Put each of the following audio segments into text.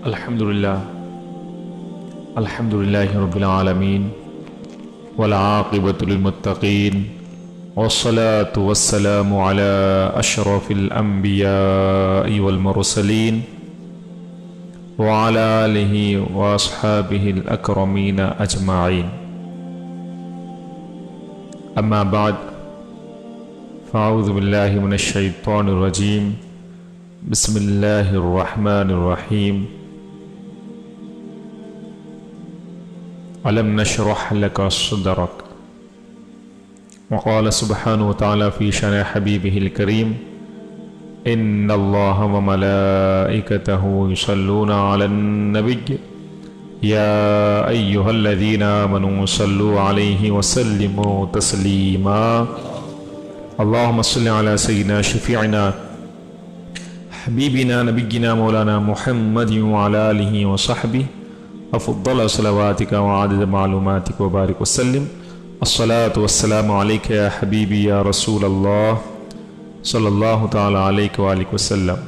الحمدللہ رب العالمین والعاقبۃ للمتقین والصلاة والسلام علی اشرف الانبیاء والمرسلین وعلی آلہ واصحابہ الاکرمین اجمعین. اما بعد فاعوذ باللہ من الشیطان الرجیم. بسم اللہ الرحمن الرحیم. ألم نشرح لك صدرك. وقال سبحانه وتعالى في شأن حبيبه الكريم إن الله وملائكته يصلون على النبي يا أيها الذين آمنوا صلوا عليه وسلموا تسليما. اللهم صل على سيدنا شفيعنا حبيبنا نبينا مولانا محمد وعلى آله وصحبه أفضل صلواتك وعدد معلوماتك وبارك وسلم. الصلاة والسلام عليك يا حبيبي يا رسول الله صلى الله تعالى عليك وآلك وسلم.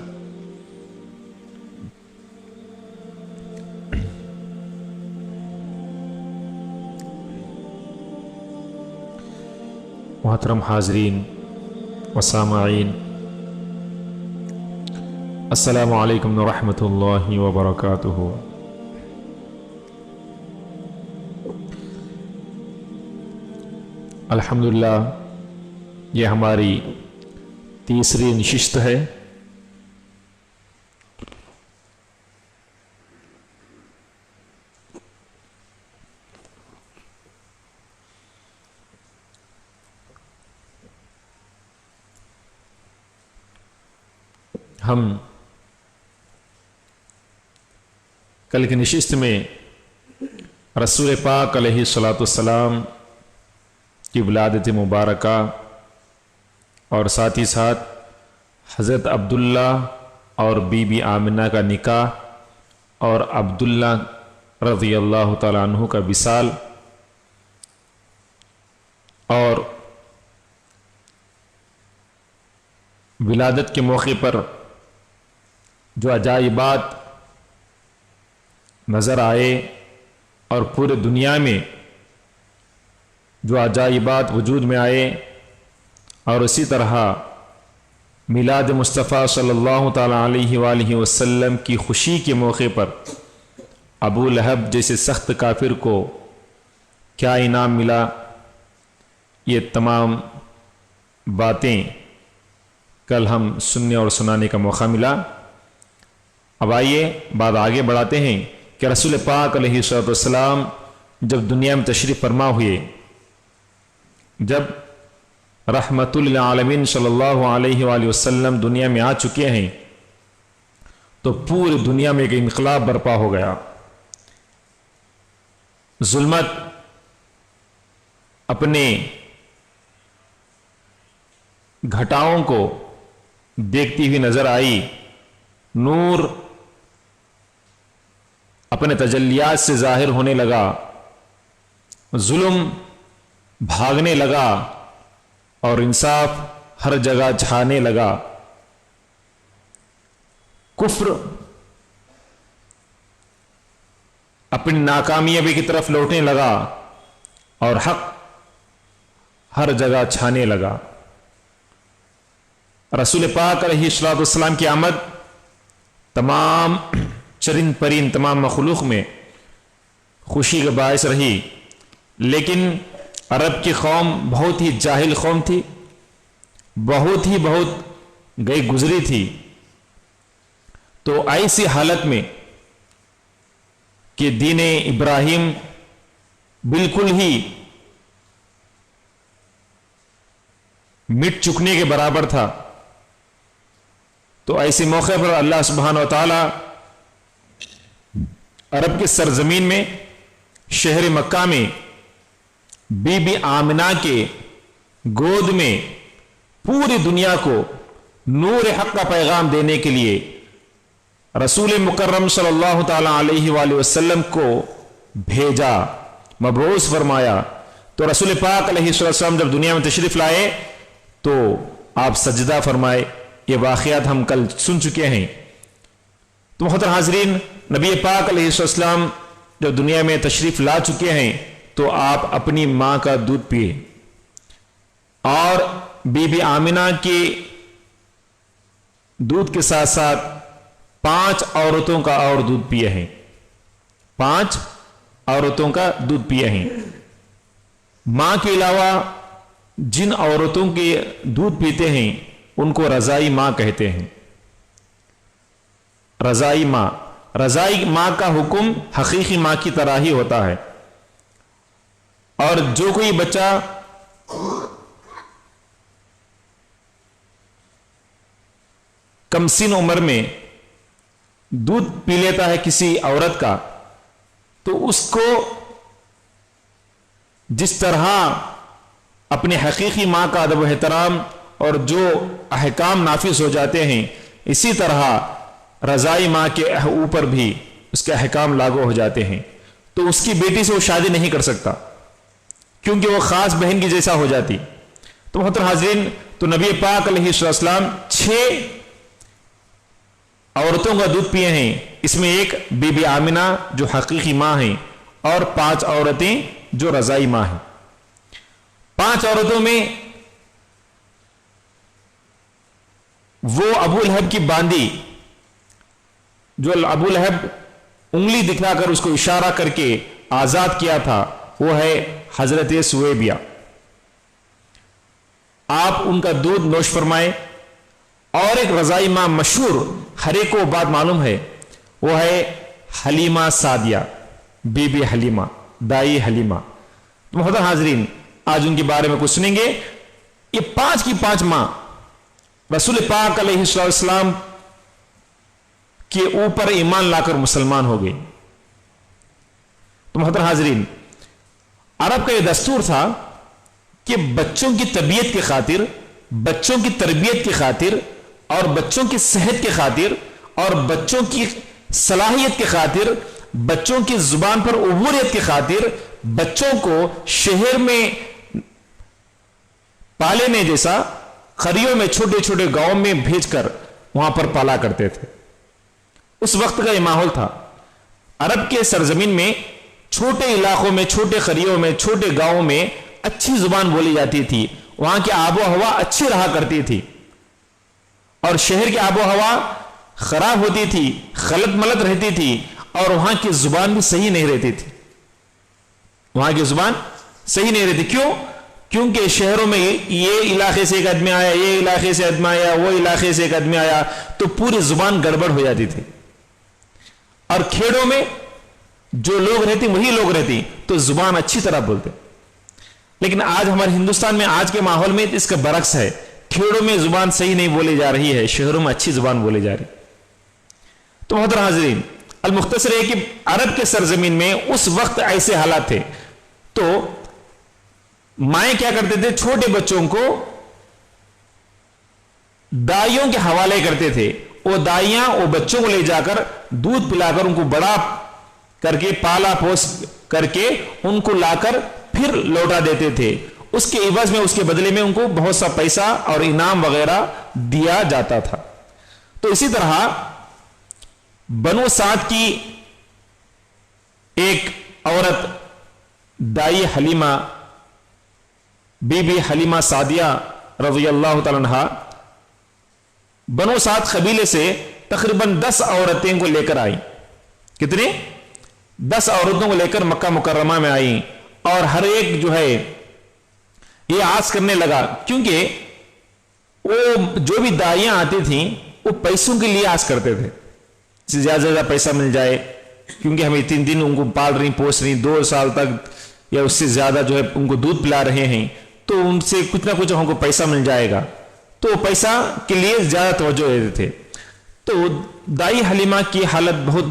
محترم حاضرین و سامعین، السلام علیکم ورحمۃ اللہ وبرکاتہ. الحمدللہ یہ ہماری تیسری نشست ہے. ہم کل کی نشست میں رسول پاک علیہ الصلاۃ والسلام کی ولادت مبارکہ اور ساتھ ہی ساتھ حضرت عبداللہ اور بی بی آمنہ کا نکاح اور عبداللہ رضی اللہ تعالیٰ عنہ کا وصال اور ولادت کے موقع پر جو عجائبات نظر آئے اور پورے دنیا میں جو عجائبات وجود میں آئے، اور اسی طرح میلاد مصطفیٰ صلی اللہ تعالیٰ علیہ وآلہ وسلم کی خوشی کے موقع پر ابو لہب جیسے سخت کافر کو کیا انعام ملا، یہ تمام باتیں کل ہم سننے اور سنانے کا موقع ملا. اب آئیے بات آگے بڑھاتے ہیں کہ رسول پاک علیہ السلام جب دنیا میں تشریف فرما ہوئے، جب رحمت للعالمین صلی اللہ علیہ وآلہ وسلم دنیا میں آ چکے ہیں تو پوری دنیا میں ایک انقلاب برپا ہو گیا. ظلمت اپنے گھٹاؤں کو دیکھتی ہوئی نظر آئی، نور اپنے تجلیات سے ظاہر ہونے لگا، ظلم بھاگنے لگا اور انصاف ہر جگہ چھانے لگا. کفر اپنی ناکامیابی کی طرف لوٹنے لگا اور حق ہر جگہ چھانے لگا. رسول پاک علیہ السلام کی آمد تمام چرند پرند تمام مخلوق میں خوشی کا باعث رہی، لیکن عرب کی قوم بہت ہی جاہل قوم تھی، بہت گئی گزری تھی. تو ایسی حالت میں کہ دین ابراہیم بالکل ہی مٹ چکنے کے برابر تھا، تو ایسے موقع پر اللہ سبحانہ و تعالی عرب کی سرزمین میں شہر مکہ میں بی بی آمنہ کے گود میں پوری دنیا کو نور حق کا پیغام دینے کے لیے رسول مکرم صلی اللہ تعالیٰ علیہ وآلہ وسلم کو بھیجا، مبعوث فرمایا. تو رسول پاک علیہ السلام جب دنیا میں تشریف لائے تو آپ سجدہ فرمائے. یہ واقعات ہم کل سن چکے ہیں. तो मोहतरम हाजरीन, नबी पाक अलैहिस्सलाम जब दुनिया में तशरीफ ला चुके हैं तो आप अपनी मां का दूध पिए और बीबी आमिना के दूध के साथ साथ 5 औरतों का और दूध पिए हैं। 5 औरतों का दूध पिए हैं। मां के अलावा जिन औरतों के दूध पीते हैं उनको रजाई मां कहते हैं। रजाई मां का हुक्म हकीकी मां की तरह ही होता है। और जो कोई बच्चा कमसिन उम्र में दूध पी लेता है किसी औरत का, तो उसको जिस तरह अपने हकीकी मां का अदब एहतराम और जो अहकाम नाफिज हो जाते हैं, इसी तरह रजाई मां के ऊपर भी उसके अहकाम लागू हो जाते हैं। तो उसकी बेटी से वो शादी नहीं कर सकता क्योंकि वो खास बहन की जैसा हो जाती। तो मोहतरम हाज़रीन, तो नबी पाक अलैहिस्सलाम 6 औरतों का दूध पिए हैं। इसमें एक बीबी आमिना जो हकीकी मां है और 5 औरतें जो रजाई मां हैं। 5 औरतों में वो अबू लहब की बांदी, जो अबू लहब उंगली दिखाकर उसको इशारा करके आजाद किया था, वो है हजरत सुवैबिया। आप उनका दूध नोश फरमाए। और एक रजाई मां मशहूर, हर एक को बात मालूम है, वो है हलीमा सादिया, बीबी हलीमा, दाई हलीमा। तो मोहतरम हाजरीन, आज उनके बारे में कुछ सुनेंगे। ये 5 की 5 मां रसूल पाक अलैहिस्सलाम के ऊपर ईमान लाकर मुसलमान हो गई। तो मोहतरम हाजरीन, अरब का यह दस्तूर था कि बच्चों की तबीयत की खातिर, बच्चों की तरबियत की खातिर और बच्चों की सेहत की खातिर और बच्चों की सलाहियत की खातिर, बच्चों की जुबान पर उबूरियत की खातिर बच्चों को शहर में पालेने जैसा खरियों में छोटे छोटे गांवों में भेजकर वहां पर पाला करते थे। उस वक्त का यह माहौल था। अरब के सरजमीन में छोटे इलाकों में, छोटे खरियों में, छोटे गांवों में अच्छी जुबान बोली जाती थी। वहां की आबो हवा अच्छी रहा करती थी और शहर की आबो हवा खराब होती थी, खलत मलत रहती थी और वहां की जुबान भी सही नहीं रहती थी। वहां की जुबान सही नहीं रहती। क्यों? क्योंकि शहरों में ये इलाके से एक आदमी आया, ये इलाके से आदमी आया, वो इलाके से एक आदमी आया, तो पूरी जुबान गड़बड़ हो जाती थी। और खेड़ों में जो लोग रहते वही लोग रहती तो जुबान अच्छी तरह बोलते। लेकिन आज हमारे हिंदुस्तान में, आज के माहौल में इसका बरक्स है। खेड़ों में जुबान सही नहीं बोली जा रही है, शहरों में अच्छी जुबान बोली जा रही। तो मोहतरम हाज़रीन, अल मुख्तसर है कि अरब के सरजमीन में उस वक्त ऐसे हालात थे। तो माएं क्या करते थे, छोटे बच्चों को दाइयों के हवाले करते थे। वो दाइयां वो बच्चों को ले जाकर दूध पिलाकर उनको बड़ा करके पाला पोस करके उनको लाकर फिर लौटा देते थे। उसके इवज में, उसके बदले में उनको बहुत सा पैसा और इनाम वगैरह दिया जाता था। तो इसी तरह बनु साद की एक औरत दाई हलीमा, बीबी हलीमा सादिया रज़ी अल्लाह तआला अन्हा, बनु साद कबीले से तकरीबन 10 औरतें को लेकर आई। कितनी? 10 औरतों को लेकर मक्का मुकर्रमा में आई। और हर एक जो है ये आस करने लगा, क्योंकि वो जो भी दाइयां आती थीं वो पैसों के लिए आस करते थे, ज्यादा से ज्यादा पैसा मिल जाए, क्योंकि हम 3 दिन उनको पाल रही, पोस रही, 2 साल तक या उससे ज्यादा जो है उनको दूध पिला रहे हैं, तो उनसे कुछ ना कुछ हमको पैसा मिल जाएगा। तो पैसा के लिए ज्यादा तवज्जो देते थे। तो दाई हलीमा की हालत बहुत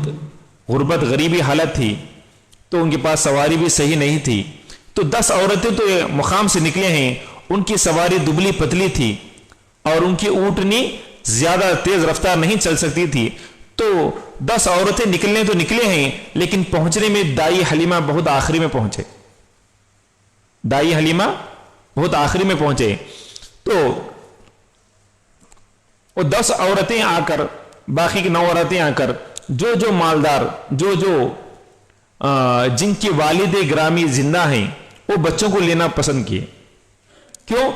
गुर्बत गरीबी हालत थी, तो उनके पास सवारी भी सही नहीं थी। तो 10 औरतें तो मुकाम से निकले हैं, उनकी सवारी दुबली पतली थी और उनकी ऊँटनी ज्यादा तेज रफ्तार नहीं चल सकती थी। तो 10 औरतें निकलने तो निकले हैं, लेकिन पहुंचने में दाई हलीमा बहुत आखिरी में पहुंचे। दाई हलीमा बहुत आखिरी में पहुंचे। तो वो 10 औरतें आकर बाकी की 9 औरतें आकर जो मालदार जो जिनकी वालिद ग्रामी जिंदा हैं वो बच्चों को लेना पसंद किए। क्यों?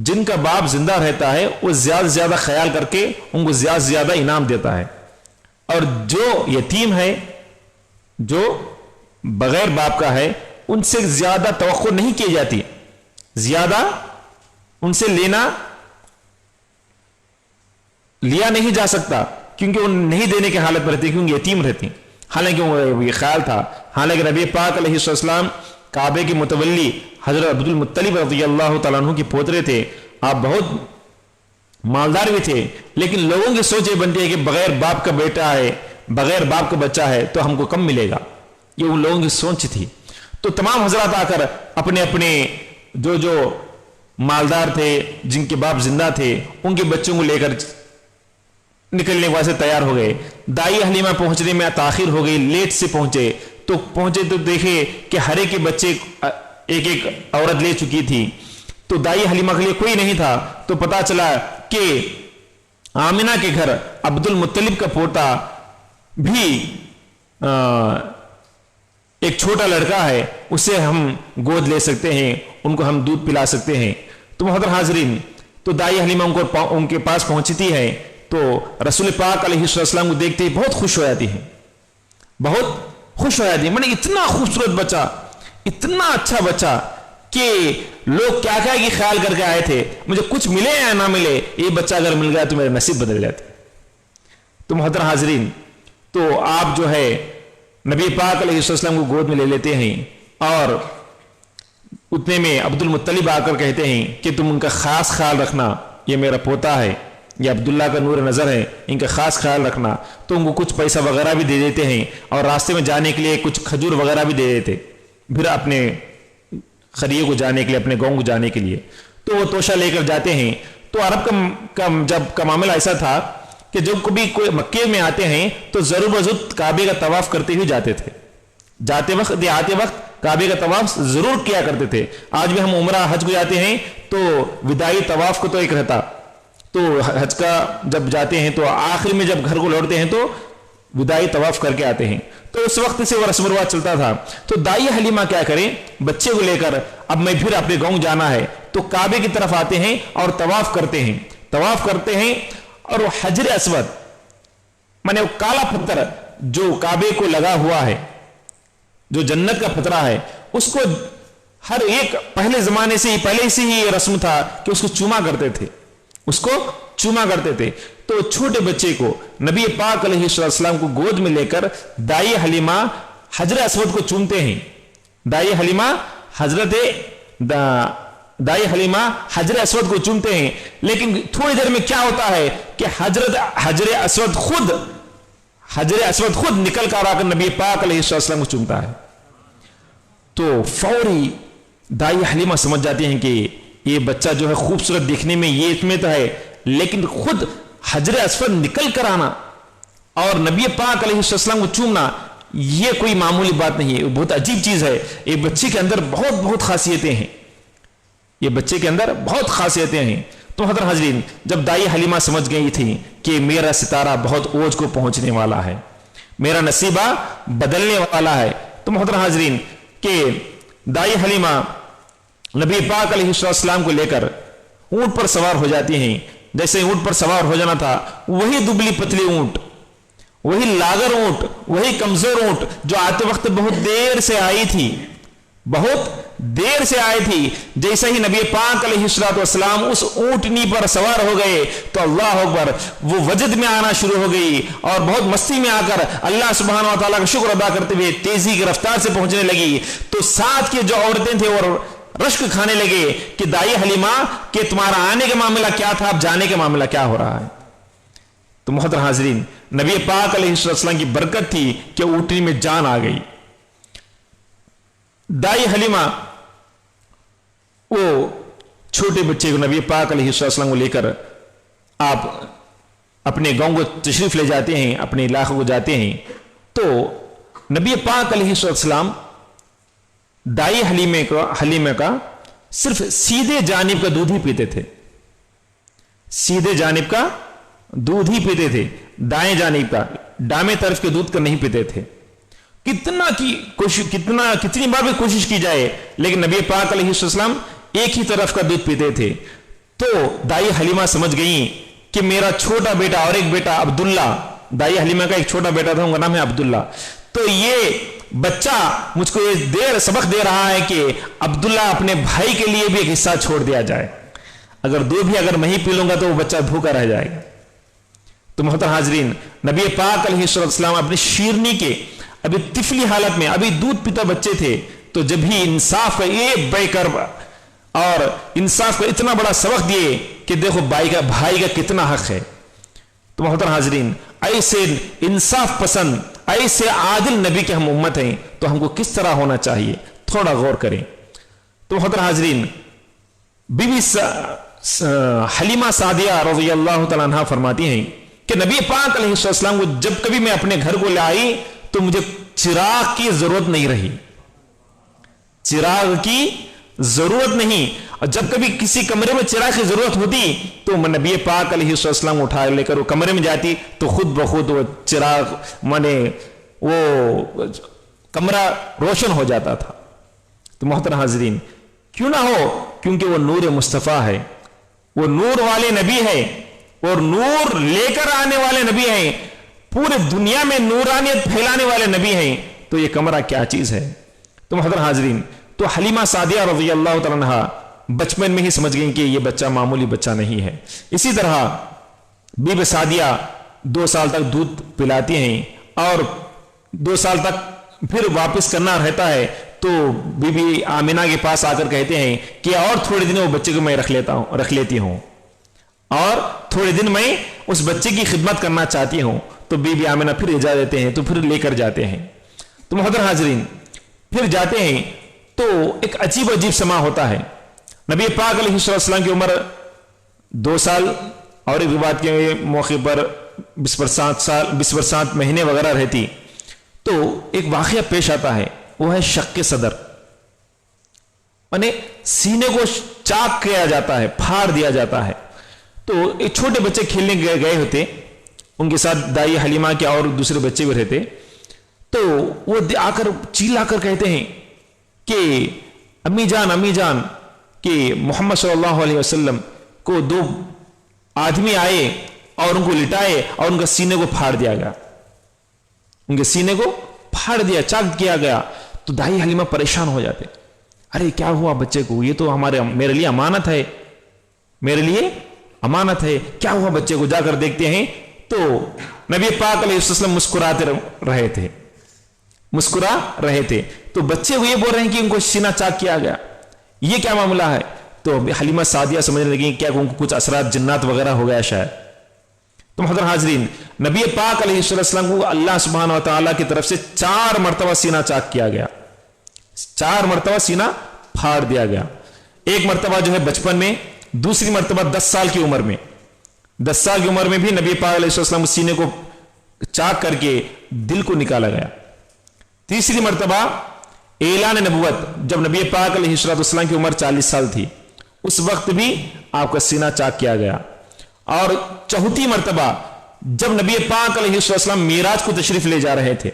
जिनका बाप जिंदा रहता है वो ज्यादा से ज्यादा ख्याल करके उनको ज्यादा से ज्यादा इनाम देता है, और जो यतीम है, जो बगैर बाप का है, उनसे ज्यादा तवक्को नहीं की जाती, ज्यादा उनसे लिया नहीं जा सकता, क्योंकि वो नहीं देने की हालत में रहती, क्योंकि यतीम रहती। हालांकि वो ये ख्याल था, हालांकि नबी पाक अलैहिस्सलाम काबे के मुतवल्ली हजरत अब्दुल मुत्तलिब रज़ियल्लाहु तआला अन्हु के पोतरे थे, आप बहुत मालदार भी थे, लेकिन लोगों की सोच ये बनती है कि बगैर बाप का बेटा है, बगैर बाप का बच्चा है तो हमको कम मिलेगा, ये उन लोगों की सोच थी। तो तमाम हजरात आकर अपने अपने जो मालदार थे, जिनके बाप जिंदा थे, उनके बच्चों को लेकर निकलने के वास्ते तैयार हो गए। दाई हलीमा पहुंचने में ताखिर हो गई, लेट से पहुंचे तो देखे कि हर एक के बच्चे एक एक औरत ले चुकी थी। तो दाई हलीमा के लिए कोई नहीं था, तो पता चला कि आमिना के घर अब्दुल मुत्तलिब का पोता भी एक छोटा लड़का है, उसे हम गोद ले सकते हैं, उनको हम दूध पिला सकते हैं। तो मुहतरम हाज़रीन, तो दाई हलीमा उनके पास पहुंचती है तो रसूल पाक अलैहिस्सलाम को देखते ही बहुत खुश हो जाती है, बहुत खुश हो जाती है। मैंने इतना खूबसूरत बच्चा, इतना अच्छा बच्चा कि लोग क्या क्या की ख्याल करके आए थे, मुझे कुछ मिले या ना मिले, ये बच्चा अगर मिल गया तो मेरे नसीब बदल जाते। तो मुहतरम हाज़रीन, तो आप जो है नबी पाक अलैहिस्सलाम को गोद में ले लेते हैं, और उतने में अब्दुल मुत्तलिब आकर कहते हैं कि तुम उनका खास ख्याल रखना, ये मेरा पोता है, ये अब्दुल्ला का नूर नज़र है, इनका खास ख्याल रखना। तो उनको कुछ पैसा वगैरह भी दे देते हैं, और रास्ते में जाने के लिए कुछ खजूर वगैरह भी दे देते, फिर अपने खरिये को जाने के लिए, अपने गांव को जाने के लिए। तो वो तोशा लेकर जाते हैं। तो अरब जब का मामला ऐसा था कि जब कभी कोई मक्के में आते हैं तो जरूर वजूद काबे का तवाफ करते हुए जाते थे, जाते वक्त या आते वक्त काबे का तवाफ जरूर किया करते थे। आज भी हम उम्रा हज को जाते हैं तो विदाई तवाफ को तो एक रहता, तो हज का जब जाते हैं तो आखिर में जब घर को लौटते हैं तो विदाई तवाफ करके आते हैं। तो उस वक्त से वो रस्म रिवाज चलता था। तो दाई हलीमा क्या करें, बच्चे को लेकर अब मैं फिर अपने गांव जाना है, तो काबे की तरफ आते हैं और तवाफ करते हैं। और वो हजर अस्वद माने वो काला पत्थर जो काबे को लगा हुआ है, जो जन्नत का पत्थरा है, उसको हर एक पहले जमाने से ही ये रस्म था कि उसको चूमा करते थे। तो छोटे बच्चे को नबी पाक अलैहिस्सलाम को गोद में लेकर दाई हलीमा हजर अस्वद को चूमते हैं। दाई हलीमा हजर अस्वद को चूमते हैं। लेकिन थोड़ी देर में क्या होता है कि हजर अस्वद खुद निकल कर आकर नबी पाक अलैहिस्सलाम को चूमता है। तो फौरी दाई हलीमा समझ जाती हैं कि ये बच्चा जो है खूबसूरत दिखने में ये इसमें तो है, लेकिन खुद हजर अस्वद निकल कर आना और नबी पाक अलैहिस्सलाम को चूमना, ये कोई मामूली बात नहीं है, बहुत अजीब चीज है। ये बच्चे के अंदर बहुत खासियतें हैं। तो हज़रत हाज़रीन, जब दाई हलीमा समझ गई थी कि मेरा सितारा बहुत ओज को पहुंचने वाला है, मेरा नसीबा बदलने वाला है, तो हज़रत हाज़रीन के दाई हलीमा नबी पाक अलैहिस्सलाम को लेकर ऊंट पर सवार हो जाती हैं। जैसे ऊंट पर सवार हो जाना था, वही दुबली पतली ऊंट, वही लागर ऊंट, वही कमजोर ऊंट जो आते वक्त बहुत देर से आई थी, जैसे ही नबी पाक अलैहिस्सलाम उस ऊंटनी पर सवार हो गए तो अल्लाह अकबर, वो वजद में आना शुरू हो गई और बहुत मस्ती में आकर अल्लाह सुब्हानहू व तआला का शुक्र अदा करते हुए तेजी की रफ्तार से पहुंचने लगी। तो साथ के जो औरतें थे और रश्क खाने लगे कि दाई हलीमा के तुम्हारा आने का मामला क्या था, अब जाने का मामला क्या हो रहा है। तो मोहतरम हाज़रीन, नबी पाक अलैहिस्सलाम की बरकत थी कि ऊंटनी में जान आ गई। दाई हलीमा वो छोटे बच्चे को नबी पाक अलैहिस्सलाम को लेकर आप अपने गांव को तशरीफ ले जाते हैं, अपने इलाके को जाते हैं। तो नबी पाक अलैहिस्सलाम दाई हलीमे का सिर्फ सीधे जानिब का दूध ही पीते थे, دائیں جانب کا ڈامے طرف کے دودھ کا نہیں پیتے تھے. کتنی بار بھی کوشش کی جائے لیکن نبی پاک علیہ السلام ایک ہی طرف کا دودھ پیتے تھے. تو دائی حلیمہ سمجھ گئیں کہ میرا چھوٹا بیٹا اور ایک بیٹا عبداللہ، دائی حلیمہ کا ایک چھوٹا بیٹا تھا، ان کا نام ہے عبداللہ، تو یہ بچہ مجھ کو یہ سبق دے رہا ہے کہ عبداللہ اپنے بھائی کے لیے بھی ایک حصہ چھوڑ دیا جائے، اگر دودھ بھی اگر میں ہی پی لوں گا تو وہ بچہ بھوکا رہ جائے گا. تو محترم حاضرین، نبی پاک علیہ السلام اپنی شیرنی کے ابھی طفلی حالت میں ابھی دودھ پیتا بچے تھے، تو جب ہی انصاف کا یہ بے کر اور انصاف کا اتنا بڑا سبق دیے کہ دیکھو بھائی کا کتنا حق ہے. تو محترم حاضرین، ایسے انصاف پسند ایسے عادل نبی کے ہم امت ہیں تو ہم کو کس طرح ہونا چاہیے، تھوڑا غور کریں. تو محترم حاضرین، بی بی حلیمہ سعدیہ رضی اللہ تعالیٰ عنہ فرماتی ہیں کہ نبی پاک علیہ السلام کو جب کبھی میں اپنے گھر کو لے آئی تو مجھے چراغ کی ضرورت نہیں رہی، چراغ کی ضرورت نہیں. اور جب کبھی کسی کمرے میں چراغ کی ضرورت ہوتی تو میں نبی پاک علیہ السلام اٹھا لے کر وہ کمرے میں جاتی تو خود بخود وہ چراغ وہ کمرہ روشن ہو جاتا تھا. تو محترم حاضرین، کیوں نہ ہو، کیونکہ وہ نور مصطفیٰ ہے، وہ نور والے نبی ہے اور نور لے کر آنے والے نبی ہیں، پورے دنیا میں نورانیت پھیلانے والے نبی ہیں، تو یہ کمرہ کیا چیز ہے. تو محترم حاضرین، تو حلیمہ سعدیہ رضی اللہ تعالیٰ عنہ بچپن میں ہی سمجھ گئیں کہ یہ بچہ معمولی بچہ نہیں ہے. اسی طرح بی بی سعدیہ 2 سال تک دودھ پلاتی ہیں اور 2 سال تک پھر واپس کرنا رہتا ہے، تو بی بی آمنہ کے پاس آ کر کہتے ہیں کہ اور تھوڑے دن وہ بچے کو میں رکھ لیتی ہوں اور تھوڑے دن میں اس بچے کی خدمت کرنا چاہتی ہوں. تو بی بی آمنہ پھر اجازت دیتے ہیں، تو پھر لے کر جاتے ہیں. تو محترم حاضرین، پھر جاتے ہیں تو ایک عجیب سما ہوتا ہے. نبی پاک علیہ السلام کی عمر 2 سال اور ایک روایت کے موقع پر 20 مہینے وغیرہ رہتی. تو ایک واقعہ پیش آتا ہے، وہ ہے شق صدر، یعنی سینے کو چاک کیا جاتا ہے، پھاڑ دیا جاتا ہے. تو ایک چھوٹے بچے کھیلنے گئے ہوتے، ان کے ساتھ دائی حلیمہ کے اور دوسرے بچے بھی رہتے. تو وہ آ کر چیلا کر کہتے ہیں کہ امی جان کہ محمد صلی اللہ علیہ وسلم کو 2 آدمی آئے اور ان کو لٹائے اور ان کا سینے کو پھاڑ دیا گیا، ان کے سینے کو پھاڑ دیا، چاک کیا گیا. تو دائی حلیمہ پریشان ہو جاتے، ارے کیا ہوا بچے کو، یہ تو میرے لیے امانت ہے، میرے لیے امانت ہے، کیا ہوا بچے کو. جا کر دیکھتے ہیں تو نبی پاک علیہ السلام مسکرا رہے تھے. تو بچے کو یہ بول رہے ہیں کہ ان کو سینہ چاک کیا گیا، یہ کیا معاملہ ہے. تو حلیمہ سعدیہ سمجھنے لگی کیا ان کو کچھ اثرات جنات وغیرہ ہو گیا شاید. تو محترم حاضرین، نبی پاک علیہ السلام کو اللہ سبحانہ وتعالی کی طرف سے 4 مرتبہ سینہ چاک کیا گیا، 4 مرتبہ سینہ پھاڑ دیا گیا. ایک مرتبہ جو ہے بچپن میں، دوسری مرتبہ 10 سال کی عمر میں. 10 سال کی عمر میں بھی نبی پاک علیہ السلام سینے کو چاک کر کے دل کو نکالا گیا. تیسری مرتبہ اعلان نبوت، جب نبی پاک علیہ السلام کی عمر 40 سال تھی، اس وقت بھی آپ کا سینہ چاک کیا گیا. اور چوتھی مرتبہ جب نبی پاک علیہ السلام معراج کو تشریف لے جا رہے تھے،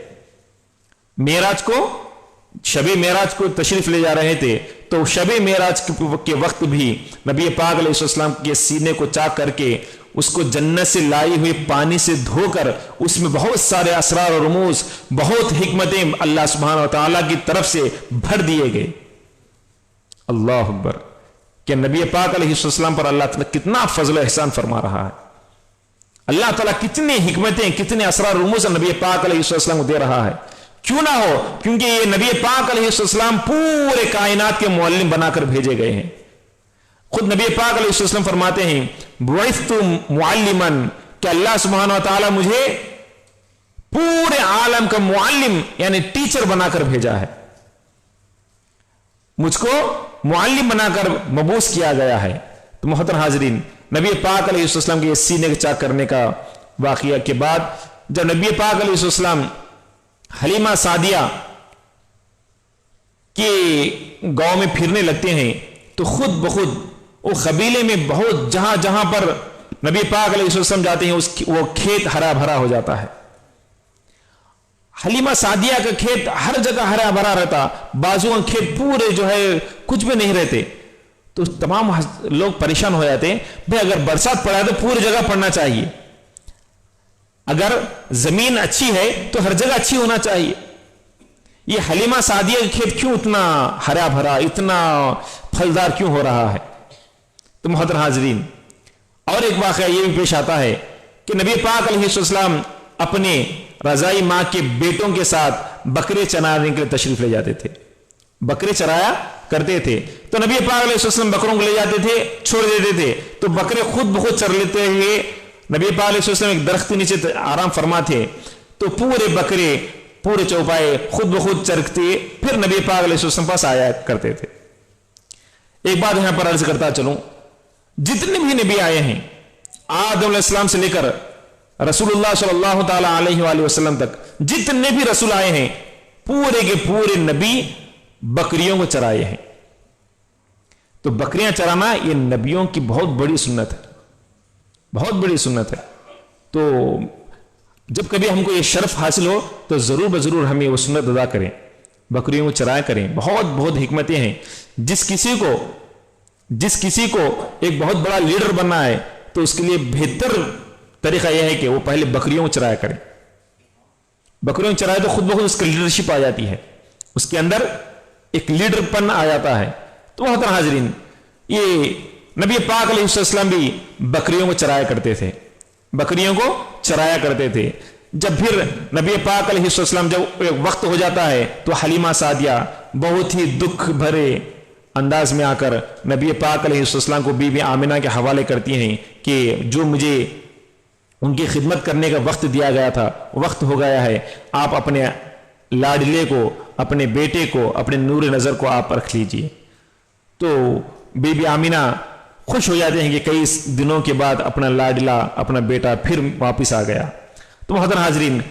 شب معراج کو تشریف لے جا رہے تھے، تو شب معراج کے وقت بھی نبی پاک علیہ السلام کے سینے کو چاک کر کے اس کو جنت سے لائی ہوئی پانی سے دھو کر اس میں بہت سارے اسرار اور رموز، بہت حکمتیں اللہ سبحانہ وتعالی کی طرف سے بھر دیے گئے. اللہ اکبر، کہ نبی پاک علیہ السلام پر اللہ تعالیٰ کتنا فضل و احسان فرما رہا ہے. اللہ تعالیٰ کتنی حکمتیں، کتنے اسرار رموز نبی پاک علیہ السلام کو دے رہا ہے. کیوں نہ ہو، کیونکہ یہ نبی پاک علیہ السلام پورے کائنات کے معلم بنا کر بھیجے گئے ہیں. خود نبی پاک علیہ السلام فرماتے ہیں بعثت معلما، کہ اللہ سبحانہ وتعالی مجھے پورے عالم کا معلم یعنی ٹیچر بنا کر بھیجا ہے، مجھ کو معلم بنا کر مبعوث کیا گیا ہے. تو محترم حاضرین، نبی پاک علیہ السلام کے سینے کے چاک کرنے کا واقعہ کے بعد جب نبی پاک علیہ السلام حلیمہ سعدیہ کے گاؤں میں پھرنے لگتے ہیں تو خود بخود وہ قبیلے میں بہت جہاں جہاں پر नबी पाक अलैहिस्सलाम जाते हैं, वो खेत हरा भरा हो जाता है। हलीमा सादिया का खेत हर जगह हरा भरा रहता, बाजू का खेत पूरे जो है कुछ भी नहीं रहते। तो तमाम लोग परेशान हो जाते हैं, भाई अगर बरसात पड़ा है तो पूरी जगह पड़ना चाहिए, अगर जमीन अच्छी है तो हर जगह अच्छी होना चाहिए। ये हलीमा सादिया का खेत क्यों इतना हरा भरा, इतना फलदार क्यों हो रहा है? तो मोहतरम हाजरीन, और एक वाक़या ये भी पेश आता है कि नबी पाक अलैहिस्सलाम अपने रज़ाई माँ के बेटों के साथ बकरे चराने के लिए तशरीफ ले जाते थे, बकरे चराया करते थे। तो नबी पाक अलैहिस्सलाम बकरों को ले जाते थे, छोड़ देते थे, तो बकरे खुद ब चर लेते हुए नबी पाक अलैहिस्सलाम एक दरख्त के नीचे आराम फरमा थे, तो पूरे बकरे पूरे चौपाए खुद ब खुद चरकते फिर नबी पाक अलैहिस्सलाम पास आया करते थे। एक बात यहां पर अर्ज करता चलूं, जितने भी नबी आए हैं आदम अलैहिस्सलाम से लेकर रसूलुल्लाह सल्लल्लाहु ताला अलैहि वसल्लम तक, जितने भी रसूल आए हैं पूरे के पूरे नबी बकरियों को चराए हैं। तो बकरियां चराना ये नबियों की बहुत बड़ी सुन्नत है, बहुत बड़ी सुन्नत है। तो जब कभी हमको ये शर्फ हासिल हो तो जरूर बजरूर हम ये वो सुन्नत अदा करें, बकरियों को चराया करें। बहुत बहुत हिकमतें हैं। जिस किसी को एक बहुत बड़ा लीडर बनना है तो उसके लिए बेहतर तरीका यह है कि वो पहले बकरियों को चराया करे। बकरियों को चराए तो खुद ब खुद उसकी लीडरशिप आ जाती है, उसके अंदर एक लीडरपन आ जाता है। तो मोहतरम हाजरीन, ये नबी पाक अलैहिस्सलाम भी बकरियों को चराया करते थे, बकरियों को चराया करते थे। जब फिर नबी पाक अलैहिस्सलाम जब एक वक्त हो जाता है तो हलीमा सादिया बहुत ही दुख भरे अंदाज में आकर नबी पाक अलैहिस्सलाम को बीबी आमिना के हवाले करती हैं कि जो मुझे उनकी खिदमत करने का वक्त दिया गया था, वक्त हो गया है, आप अपने लाडले को, अपने बेटे को, अपने नूर नज़र को आप रख लीजिए। तो बीबी आमिना खुश हो जाते हैं कि कई दिनों के बाद अपना लाडला, अपना बेटा फिर वापस आ गया। तो मोहतरम हाजरीन,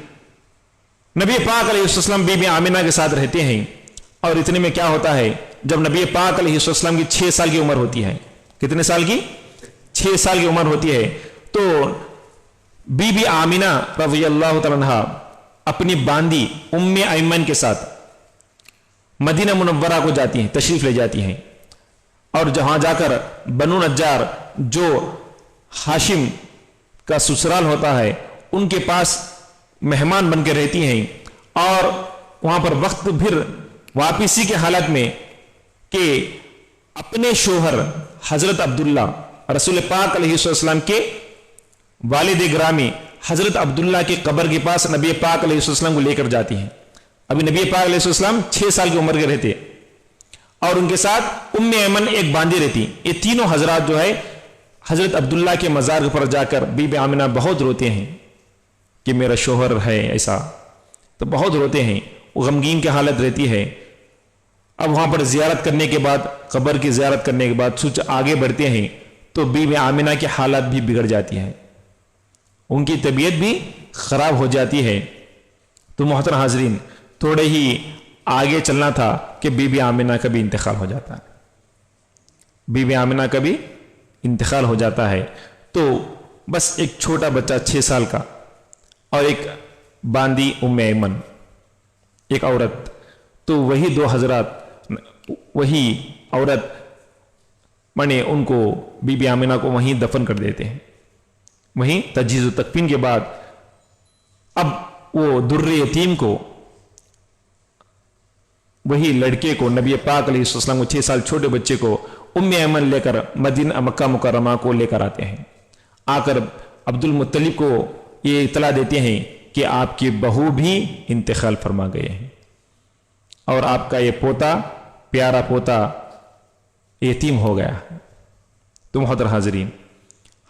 नबी पाक अलैहिस्सलाम बीबी आमिना के साथ रहते हैं और इतने में क्या होता है, जब नबी पाक अलैहिस्सलाम की 6 साल की उम्र होती है, कितने साल की? 6 साल की उम्र होती है, तो बीबी आमिना रज़ियल्लाहु तआला अन्हा अपनी बांदी उम्मे ऐमन के साथ मदीना मुनव्वरा को जाती हैं, तशरीफ ले जाती हैं और जहां जाकर बनु नज्जार जो हाशिम का ससुराल होता है उनके पास मेहमान बनकर रहती हैं और वहां पर वक्त फिर वापिसी के हालत में कि अपने शोहर हजरत अब्दुल्ला, रसूल पाक अलैहिस्सलाम के वालिद ग्रामी हजरत अब्दुल्ला की कब्र के पास नबी पाक अलैहिस्सलाम को लेकर जाती हैं। अभी नबी पाक अलैहिस्सलाम 6 साल की उम्र के रहते और उनके साथ उम्मे ऐमन एक बांदी रहती। ये तीनों हजरात जो है हजरत अब्दुल्ला के मजार पर जाकर बीबी आमिना बहुत रोते हैं कि मेरा शोहर है ऐसा, तो बहुत रोते हैं, वो गमगीन की हालत रहती है। अब वहां पर जियारत करने के बाद, कब्र की जियारत करने के बाद सोच आगे बढ़ते हैं तो बीबी आमिना की हालत भी बिगड़ जाती है, उनकी तबीयत भी खराब हो जाती है। तो मोहतरम हाजरीन, थोड़े ही आगे चलना था कि बीबी आमिना का भी इंतकाल हो जाता है, बीबी आमिना का भी इंतकाल हो जाता है। तो बस एक छोटा बच्चा 6 साल का और एक बांदी उम्मे ऐमन, एक औरत, तो वही 2 हजरात, वही औरत माने उनको बीबी आमिना को वहीं दफन कर देते हैं। वहीं तजहीज़ तकफीन के बाद अब वो दुर्रे यतीम को, वही लड़के को, नबी पाक अलैहिस्सलाम को 6 साल छोटे बच्चे को उम्मे ऐमन लेकर मदीना मक्का मुकर्रमा को लेकर आते हैं। आकर अब्दुल मुत्तलिब को ये इतला देते हैं कि आपकी बहू भी इंतकाल फरमा गए हैं और आपका ये पोता, प्यारा पोता यतीम हो गया। तो मोहतरम हाजरीन,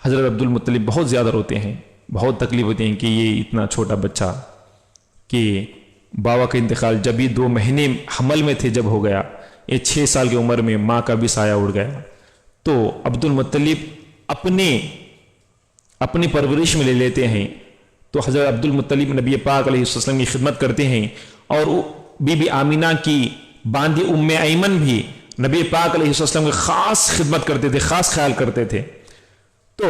हजरत अब्दुल मुत्तलिब बहुत ज़्यादा रोते हैं, बहुत तकलीफ होती हैं कि ये इतना छोटा बच्चा कि बाबा का इंतकाल जब भी 2 महीने हमल में थे जब हो गया, ये 6 साल की उम्र में माँ का भी साया उड़ गया। तो अब्दुल मुत्तलिब अपनी परवरिश में ले लेते हैं। तो हजरत अब्दुल मुत्तलिब नबी पाक अलैहिस्सलाम की खिदमत करते हैं और बीबी आमिना की बांदी उम्मे ऐमन भी नबी पाक अलैहिस्सलाम की खास खिदमत करते थे, खास ख्याल करते थे। तो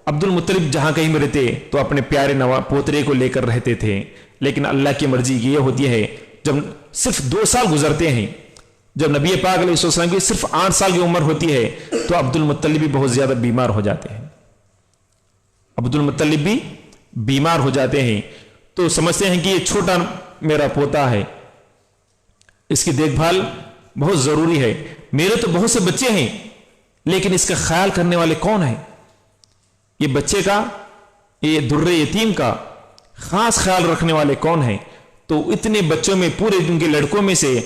عبد المطلب جہاں کہیں میں رہتے تو اپنے پیارے پوترے کو لے کر رہتے تھے، لیکن اللہ کی مرضی یہ ہوتی ہے جب صرف 2 سال گزرتے ہیں، جب نبی پاک علیہ السلام کی صرف 8 سال کی عمر ہوتی ہے تو عبد المطلب بھی بہت زیادہ بیمار ہو جاتے ہیں، عبد المطلب بھی بیمار ہو جاتے ہیں، تو سمجھتے ہیں کہ یہ چھوٹا میرا پوتا ہے، اس کی دیکھ بھال بہت ضروری ہے، میرے تو بہت سے بچے ہیں لیکن اس کا خیال کرنے والے کون ہیں؟ یہ بچے کا، یہ در یتیم کا خاص خیال رکھنے والے کون ہیں؟ تو اتنے بچوں میں، پورے ان کے لڑکوں میں سے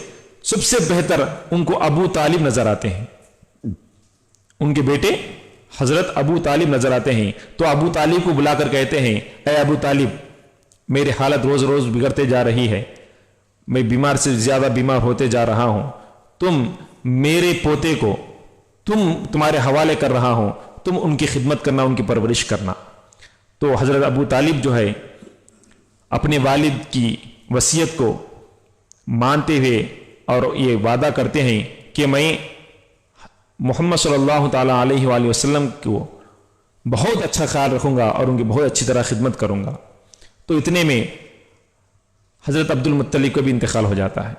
سب سے بہتر ان کو ابو طالب نظر آتے ہیں، ان کے بیٹے حضرت ابو طالب نظر آتے ہیں۔ تو ابو طالب کو بلا کر کہتے ہیں، اے ابو طالب، میری حالت روز روز بگڑتے جا رہی ہے، میں بیمار سے زیادہ بیمار ہوتے جا رہا ہوں، تم میرے پوتے کو تمہارے حوالے کر رہا ہوں، تم ان کی خدمت کرنا، ان کی پرورش کرنا۔ تو حضرت ابو طالب جو ہے اپنے والد کی وصیت کو مانتے ہوئے اور یہ وعدہ کرتے ہیں کہ میں محمد صلی اللہ تعالیٰ علیہ وآلہ وسلم کو بہت اچھا خیال رکھوں گا اور ان کی بہت اچھی طرح خدمت کروں گا۔ تو اتنے میں حضرت عبد المطلب کو بھی انتقال ہو جاتا ہے۔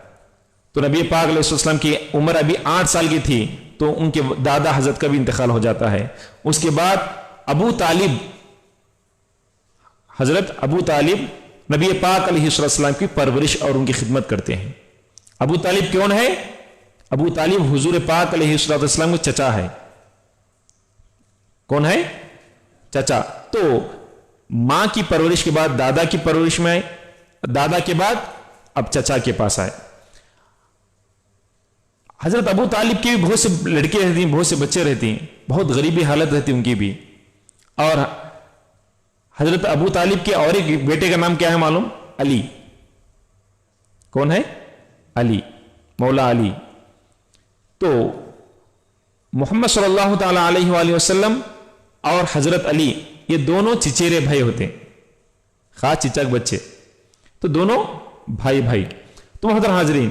تو نبی پاک علیہ السلام کی عمر ابھی 8 سال کی تھی تو ان کے دادا حضرت کا بھی انتقال ہو جاتا ہے۔ اس کے بعد ابو طالب، حضرت ابو طالب نبی پاک علیہ السلام کی پرورش اور ان کی خدمت کرتے ہیں۔ ابو طالب کون ہے؟ ابو طالب حضور پاک علیہ السلام کا چچا ہے۔ کون ہے؟ چچا۔ تو ماں کی پرورش کے بعد دادا کی پرورش میں آئے، دادا کے بعد اب چچا کے پاس آئے۔ حضرت ابو طالب کی بھی بہت سے لڑکے رہتی ہیں، بہت سے بچے رہتے ہیں، بہت غریبی حالت رہتی ان کی بھی۔ اور حضرت ابو طالب کے اور ایک بیٹے کا نام کیا ہے معلوم؟ علی۔ کون ہے؟ علی، مولا علی۔ تو محمد صلی اللہ تعالی علیہ وآلہ وسلم اور حضرت علی یہ دونوں چچیرے بھائی ہوتے ہیں، خاص چچک بچے، تو دونوں بھائی بھائی۔ تو محترم حاضرین،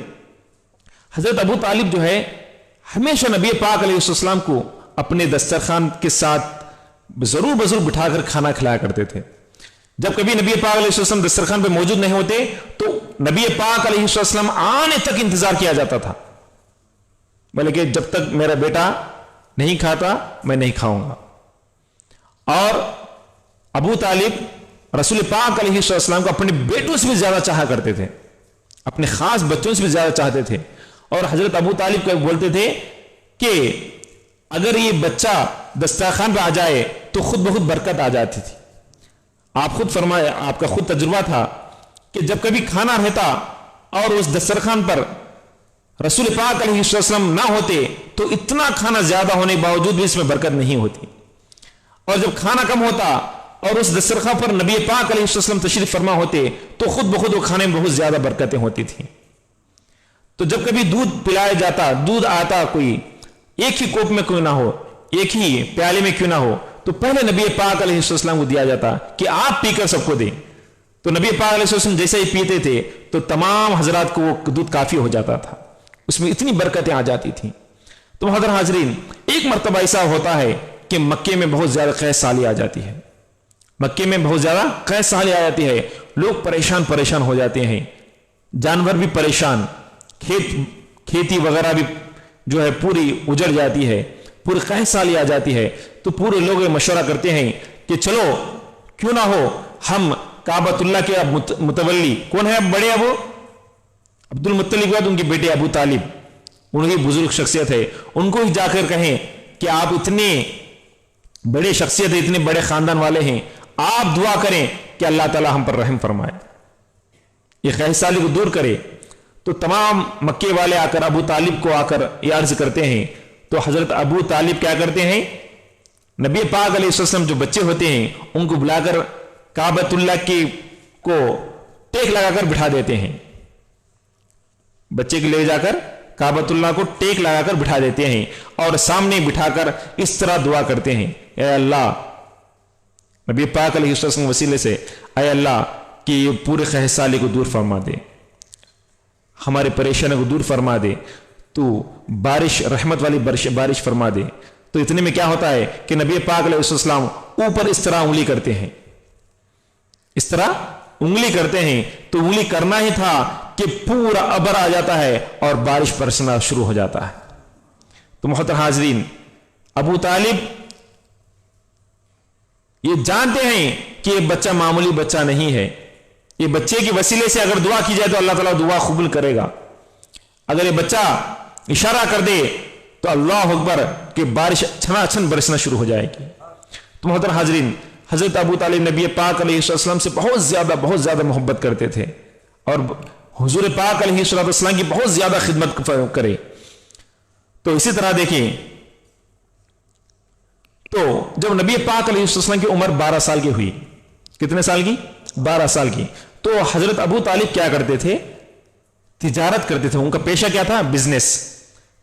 حضرت ابو طالب جو ہے ہمیشہ نبی پاک علیہ السلام کو اپنے دسترخوان کے ساتھ ضرور بٹھا کر کھانا کھلایا کرتے تھے۔ جب کبھی نبی پاک علیہ السلام دسترخوان پہ موجود نہیں ہوتے تو نبی پاک علیہ السلام آنے تک انتظار کیا جاتا تھا، بلکہ جب تک میرا بیٹا نہیں کھاتا میں نہیں کھاؤں گا۔ اور ابو طالب رسول پاک علیہ السلام کو اپنے بیٹوں سے بھی زیادہ چاہا کرتے تھے، اپنے خاص بچوں سے بھی زیادہ چاہتے تھے۔ اور حضرت ابو طالب کو بولتے تھے کہ اگر یہ بچہ دسترخوان پہ آ جائے تو خود بخود برکت آ جاتی تھی۔ آپ خود فرمائے، آپ کا خود تجربہ تھا کہ جب کبھی کھانا رہتا اور اس دسترخوان پر رسول پاک علیہ السلام نہ ہوتے تو اتنا کھانا زیادہ ہونے کے باوجود بھی اس میں برکت نہیں ہوتی، اور جب کھانا کم ہوتا اور اس دسترخوان پر نبی پاک علیہ السلام تشریف فرما ہوتے تو خود بخود وہ کھانے میں بہت زیادہ برکتیں ہوتی تھیں۔ تو جب کبھی دودھ پلایا جاتا، دودھ آتا کوئی ایک ہی کوپ میں کیوں نہ ہو، ایک ہی پیالے میں کیوں نہ ہو، تو پہلے نبی پاک علیہ السلام کو دیا جاتا کہ آپ پی کر سب کو دیں۔ تو نبی پاک علیہ السلام جیسے ہی پیتے تھے تو تمام حضرات کو وہ دودھ کافی ہو جاتا تھا، اس میں اتنی برکتیں آ جاتی تھیں۔ تو حضرت حاضرین، ایک مرتبہ ایسا ہوتا ہے کہ مکے میں بہت زیادہ قحط سالی آ جاتی ہے، مکے میں بہت زیادہ قحط سالی آ جاتی ہے، لوگ پریشان ہو جاتے ہیں، جانور بھی پریشان، کھیتی وغیرہ بھی جو ہے پوری اجڑ جاتی ہے، پوری قحط سالی آ جاتی ہے۔ تو پورے لوگ مشورہ کرتے ہیں کہ چلو کیوں نہ ہو ہم کعبۃ اللہ کے اب متولی، کون ہے اب بڑے ابو؟ عبد المطلب کے بعد ان کے بیٹے ابو طالب، ان کی بزرگ شخصیت ہے، ان کو ہی جا کر کہیں کہ آپ اتنے بڑے شخصیت ہیں، اتنے بڑے خاندان والے ہیں، آپ دعا کریں کہ اللہ تعالی ہم پر رحم فرمائے، یہ قحط سالی کو دور کرے۔ تو تمام مکے والے آ کر ابو طالب کو آ کر یہ عرض کرتے ہیں، تو حضرت ابو طالب کیا کرتے ہیں، نبی پاک علیہ السلام جو بچے ہوتے ہیں ان کو بلا کر کعبۃ اللہ کو ٹیک لگا کر بٹھا دیتے ہیں، بچے کے لے جا کر کعبۃ اللہ کو ٹیک لگا کر بٹھا دیتے ہیں، اور سامنے بٹھا کر اس طرح دعا کرتے ہیں، اے اللہ، نبی پاک علیہ السلام وسیلے سے، اے اللہ کہ یہ پورے قحط سالی کو دور فرما دے، ہمارے پریشانوں کو دور فرما دے، تو بارش، رحمت والی بارش فرما دے، تو اتنے میں کیا ہوتا ہے کہ نبی پاک علیہ السلام اوپر اس طرح انگلی کرتے ہیں، اس طرح انگلی کرتے ہیں، تو انگلی کرنا ہی تھا کہ پورا ابر آ جاتا ہے اور بارش برسنا شروع ہو جاتا ہے۔ تو محترم حاضرین، ابو طالب یہ جانتے ہیں کہ یہ بچہ معمولی بچہ نہیں ہے، یہ بچے کے وسیلے سے اگر دعا کی جائے تو اللہ تعالیٰ دعا قبول کرے گا۔ اگر یہ بچہ اشارہ کر دے تو اللہ اکبر کہ بارش چھنا چھن برسنا شروع ہو جائے گی۔ تو محترم حاضرین، حضرت ابو طالب نبی پاک علیہ السلام سے بہت زیادہ محبت کرتے تھے اور حضور پاک علیہ السلام کی بہت زیادہ خدمت کرے۔ تو اسی طرح دیکھیں، تو جب نبی پاک علیہ السلام کی عمر 12 سال کی ہوئی، کتنے سال کی؟ 12 سال کی، تو حضرت ابو طالب کیا کرتے تھے؟ تجارت کرتے تھے۔ ان کا پیشہ کیا تھا؟ بزنس،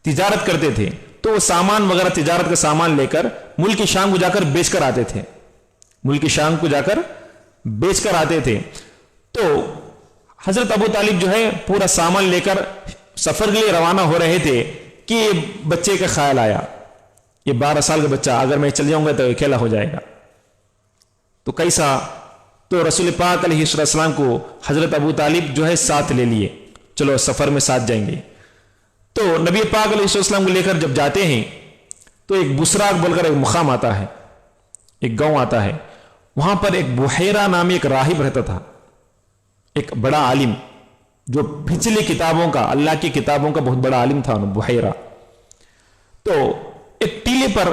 تجارت کرتے تھے۔ تو وہ سامان وغیرہ، تجارت کا سامان لے کر ملک شام کو جا کر بیچ کر آتے تھے، ملک شام کو جا کر بیچ کر آتے تھے۔ تو حضرت ابو طالب جو ہے پورا سامان لے کر سفر کے لیے روانہ ہو رہے تھے کہ بچے کا خیال آیا، یہ 12 سال کا بچہ اگر میں چل جاؤں گا تو اکیلا ہو جائے گا، تو کیسا؟ تو رسول پاک علیہ السلام کو حضرت ابو طالب جو ہے ساتھ لے لیے، چلو سفر میں ساتھ جائیں گے۔ تو نبی پاک علیہ السلام کو لے کر جب جاتے ہیں تو ایک بسراق بول کر ایک مقام آتا ہے، ایک گاؤں آتا ہے، وہاں پر ایک بحیرہ نامی ایک راہب رہتا تھا، ایک بڑا عالم جو پچھلی کتابوں کا، اللہ کی کتابوں کا بہت بڑا عالم تھا بحیرہ۔ تو ایک ٹیلے پر،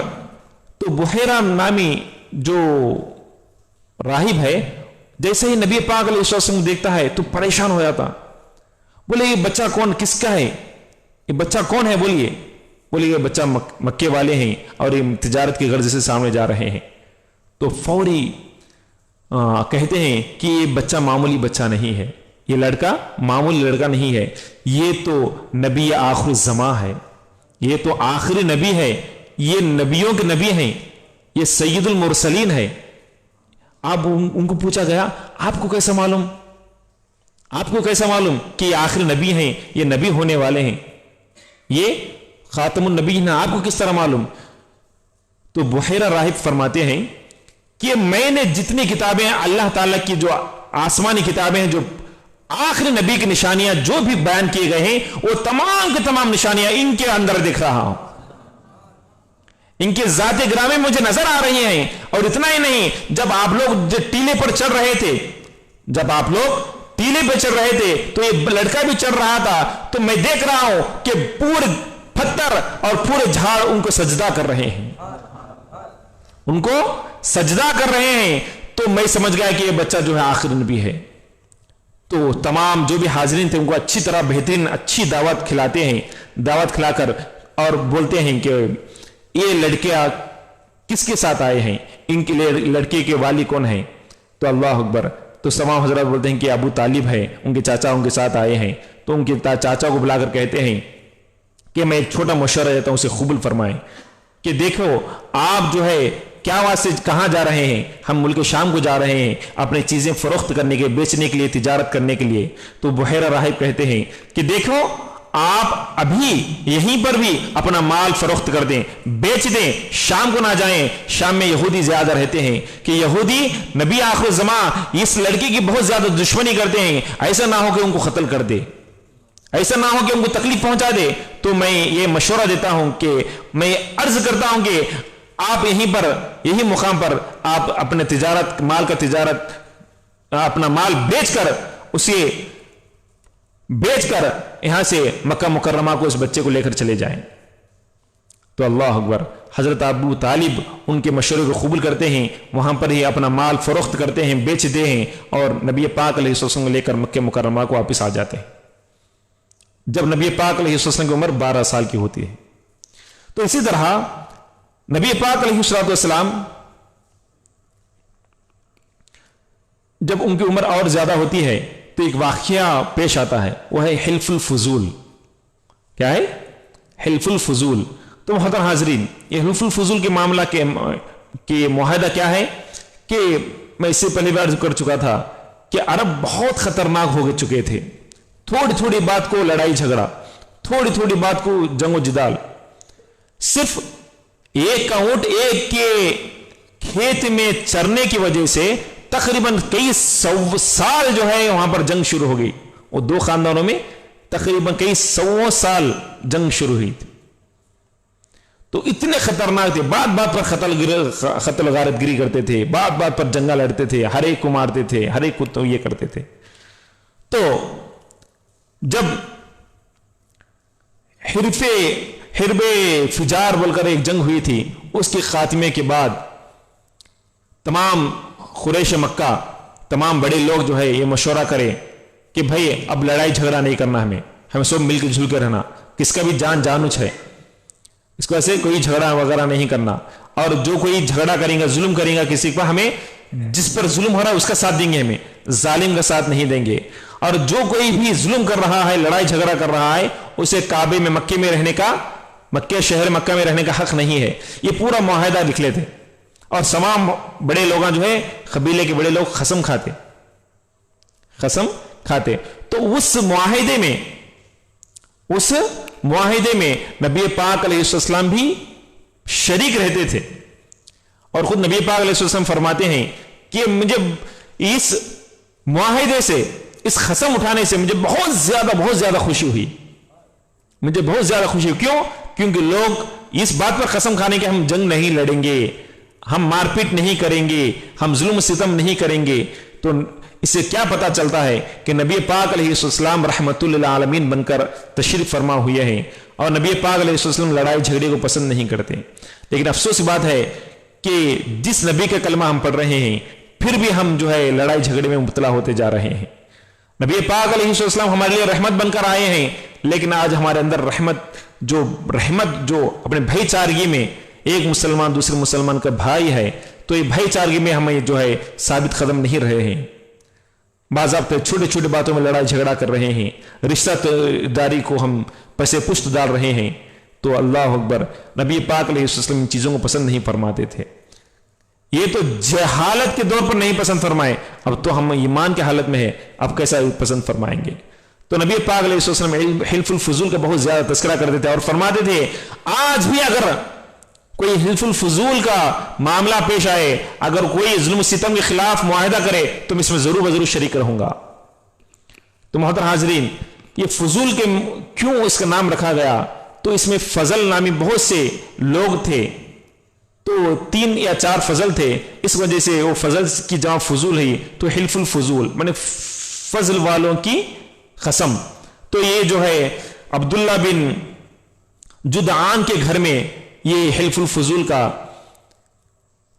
تو بحیرہ نامی جو راہب ہے جیسے ہی نبی پاک علیہ السلام دیکھتا ہے تو پریشان ہو جاتا، بولے یہ بچہ کون، کس کا ہے یہ بچہ، کون ہے؟ بولیے یہ بچہ مکے والے ہیں اور یہ تجارت کی غرض سے سامنے جا رہے ہیں۔ تو فوری کہتے ہیں کہ یہ بچہ معمولی بچہ نہیں ہے، یہ لڑکا معمولی لڑکا نہیں ہے، یہ تو نبی آخر الزمان ہے، یہ تو آخری نبی ہے، یہ نبیوں کے نبی ہیں، یہ سید المرسلین ہے۔ اب ان کو پوچھا گیا آپ کو کیسا معلوم، آپ کو کیسا معلوم کہ یہ آخری نبی ہیں، یہ نبی ہونے والے ہیں، یہ خاتم النبی ہیں، آپ کو کس طرح معلوم؟ تو بحیرہ راہب فرماتے ہیں کہ میں نے جتنی کتابیں اللہ تعالیٰ کی جو آسمانی کتابیں ہیں، جو آخری نبی کی نشانیاں جو بھی بیان کیے گئے ہیں، وہ تمام کی تمام نشانیاں ان کے اندر دیکھ رہا ہوں، ان کے ذات گرامی مجھے نظر آ رہی ہیں۔ اور اتنا ہی نہیں، جب آپ لوگ ٹیلے پر چڑھ رہے تھے، جب آپ لوگ ٹیلے پہ چڑھ رہے تھے تو یہ لڑکا بھی چڑھ رہا تھا، تو میں دیکھ رہا ہوں کہ پورے پتھر اور پورے جھاڑ ان کو سجدہ کر رہے ہیں، ان کو سجدہ کر رہے ہیں۔ تو میں سمجھ گیا کہ یہ بچہ جو ہے آخری نبی ہے۔ تو تمام جو بھی حاضرین تھے ان کو اچھی طرح بہترین اچھی دعوت کھلاتے ہیں، دعوت کھلا کر اور بولتے ہیں کہ یہ لڑکے کس کے ساتھ آئے ہیں، ان کے لڑکے کے والد کون ہیں؟ تو اللہ اکبر، تو تمام حضرات بولتے ہیں کہ ابو طالب ہے، ان کے چاچا ان کے ساتھ آئے ہیں۔ تو ان کے چاچا کو بلا کر کہتے ہیں کہ میں ایک چھوٹا مشورہ دیتا ہوں، اسے قبول فرمائیں کہ دیکھو آپ جو ہے کیا واسطے کہاں جا رہے ہیں؟ ہم ملک شام کو جا رہے ہیں اپنی چیزیں فروخت کرنے کے، بیچنے کے لیے، تجارت کرنے کے لیے۔ تو بحیرہ راہب کہتے ہیں کہ دیکھو آپ ابھی یہیں پر بھی اپنا مال فروخت کر دیں، بیچ دیں، شام کو نہ جائیں، شام میں یہودی زیادہ رہتے ہیں کہ یہودی نبی آخر الزمان اس لڑکی کی بہت زیادہ دشمنی کرتے ہیں، ایسا نہ ہو کہ ان کو قتل کر دے، ایسا نہ ہو کہ ان کو تکلیف پہنچا دے۔ تو میں یہ مشورہ دیتا ہوں کہ میں عرض کرتا ہوں کہ آپ یہیں پر، یہی مقام پر آپ اپنے تجارت، مال کا تجارت، اپنا مال بیچ کر، اسے بیچ کر یہاں سے مکہ مکرمہ کو اس بچے کو لے کر چلے جائیں۔ تو اللہ اکبر، حضرت ابو طالب ان کے مشورے کو قبول کرتے ہیں، وہاں پر ہی اپنا مال فروخت کرتے ہیں، بیچتے ہیں، اور نبی پاک علیہ السلام کو لے کر مکہ مکرمہ کو واپس آ جاتے ہیں جب نبی پاک علیہ السلام کی عمر 12 سال کی ہوتی ہے۔ تو اسی طرح نبی پاک علیہ السلام جب ان کی عمر اور زیادہ ہوتی ہے تو ایک واقعہ پیش آتا ہے، وہ ہے حلف الفضول۔ کیا ہے؟ حلف الفضول۔ تو محترم حاضرین، یہ حلف الفضول کے معاملہ کے معاہدہ کیا ہے کہ میں اس سے پہلے بھی عرض کر چکا تھا کہ عرب بہت خطرناک ہو چکے تھے، تھوڑی تھوڑی بات کو لڑائی جھگڑا، تھوڑی تھوڑی بات کو جنگ و جدال، صرف एक का ऊंट एक के खेत में चरने की वजह से तकरीबन कई 100 साल जो है वहां पर जंग शुरू हो गई। वो दो खानदानों में तकरीबन कई 100 साल जंग शुरू हुई थी। तो इतने खतरनाक थे, बात बात पर कत्ल गारतगिरी करते थे, बात बात पर जंगा लड़ते थे, हर एक को मारते थे, हर एक को तो ये करते थे। तो जब हिरबे फिजार बोलकर एक जंग हुई थी, उसके खात्मे के बाद तमाम खुरैश मक्का, तमाम बड़े लोग जो है ये मशवरा करें कि भाई अब लड़ाई झगड़ा नहीं करना, हमें सब मिलकर जुल कर रहना, किसका भी जान जानुच है, इसको ऐसे कोई झगड़ा वगैरह नहीं करना। और जो कोई झगड़ा करेगा, जुल्म करेगा किसी पर, हमें जिस पर जुल्म हो रहा है उसका साथ देंगे, हमें जालिम का साथ नहीं देंगे। और जो कोई भी जुल्म कर रहा है, लड़ाई झगड़ा कर रहा है, उसे काबे में मक्के में रहने का, मक्के शहर मक्का में रहने का हक नहीं है। ये पूरा मुआहिदा लिख लेते। और तमाम बड़े लोग जो है, कबीले के बड़े लोग कसम खाते। तो उस मुआहिदे में नबी पाक अलैहिस्सलाम भी शरीक रहते थे। और खुद नबी पाक अलैहिस्सलाम फरमाते हैं कि मुझे इस मुआहिदे से, इस कसम उठाने से मुझे बहुत ज्यादा खुशी हुई, मुझे बहुत ज्यादा खुशी हुई। क्यों? क्योंकि लोग इस बात पर कसम खाने के हम जंग नहीं लड़ेंगे, हम मारपीट नहीं करेंगे, हम जुल्म सितम नहीं करेंगे। तो इससे क्या पता चलता है कि नबी पाक अलैहिस्सलाम रहमतुल लिल आलमीन बनकर तशरीफ फरमा हुए हैं। और नबी पाक अलैहिस्सलाम लड़ाई झगड़े को पसंद नहीं करते। लेकिन अफसोस की बात है कि जिस नबी का कलमा हम पढ़ रहे हैं, फिर भी हम जो है लड़ाई झगड़े में मुब्तला होते जा रहे हैं। नबी पाक अलैहिस्सलाम हमारे लिए रहमत बनकर आए हैं, लेकिन आज हमारे अंदर रहमत जो अपने भाईचारगी में, एक मुसलमान दूसरे मुसलमान का भाई है, तो ये भाईचारगी में हमें जो है साबित कदम नहीं रहे हैं। बाज़ाब्ते छोटे छोटे बातों में लड़ाई झगड़ा कर रहे हैं, रिश्तेदारी को हम पैसे पुष्ट डाल रहे हैं। तो अल्लाह अकबर, नबी पाक अलैहिस्सलाम इन चीजों को पसंद नहीं फरमाते थे। ये तो जहालत के दौर पर नहीं पसंद फरमाए, अब तो हम ईमान की हालत में है, अब कैसा पसंद फरमाएंगे। तो नबी पाक अलैहिस्सलाम हिल्फुल फुजूल का बहुत ज्यादा तस्करा करते थे और फरमाते थे, आज भी अगर कोई हिल्फुल फुजूल का मामला पेश आए, अगर कोई जुल्म सितम के खिलाफ मुआहिदा करे, तो मैं इसमें जरूर शरीक रहूंगा। तो मोहतरम हाजरीन, ये फुजूल के क्यों इसका नाम रखा गया? तो इसमें फजल नामी बहुत से लोग थे, तो 3 या 4 फजल थे, इस वजह से वो फजल की जहां फुजूल है, तो हिल्फुल फुजूल माने फजल वालों की कसम। तो ये जो है अब्दुल्ला बिन जुदआन के घर में ये हिल्फुल फुजूल का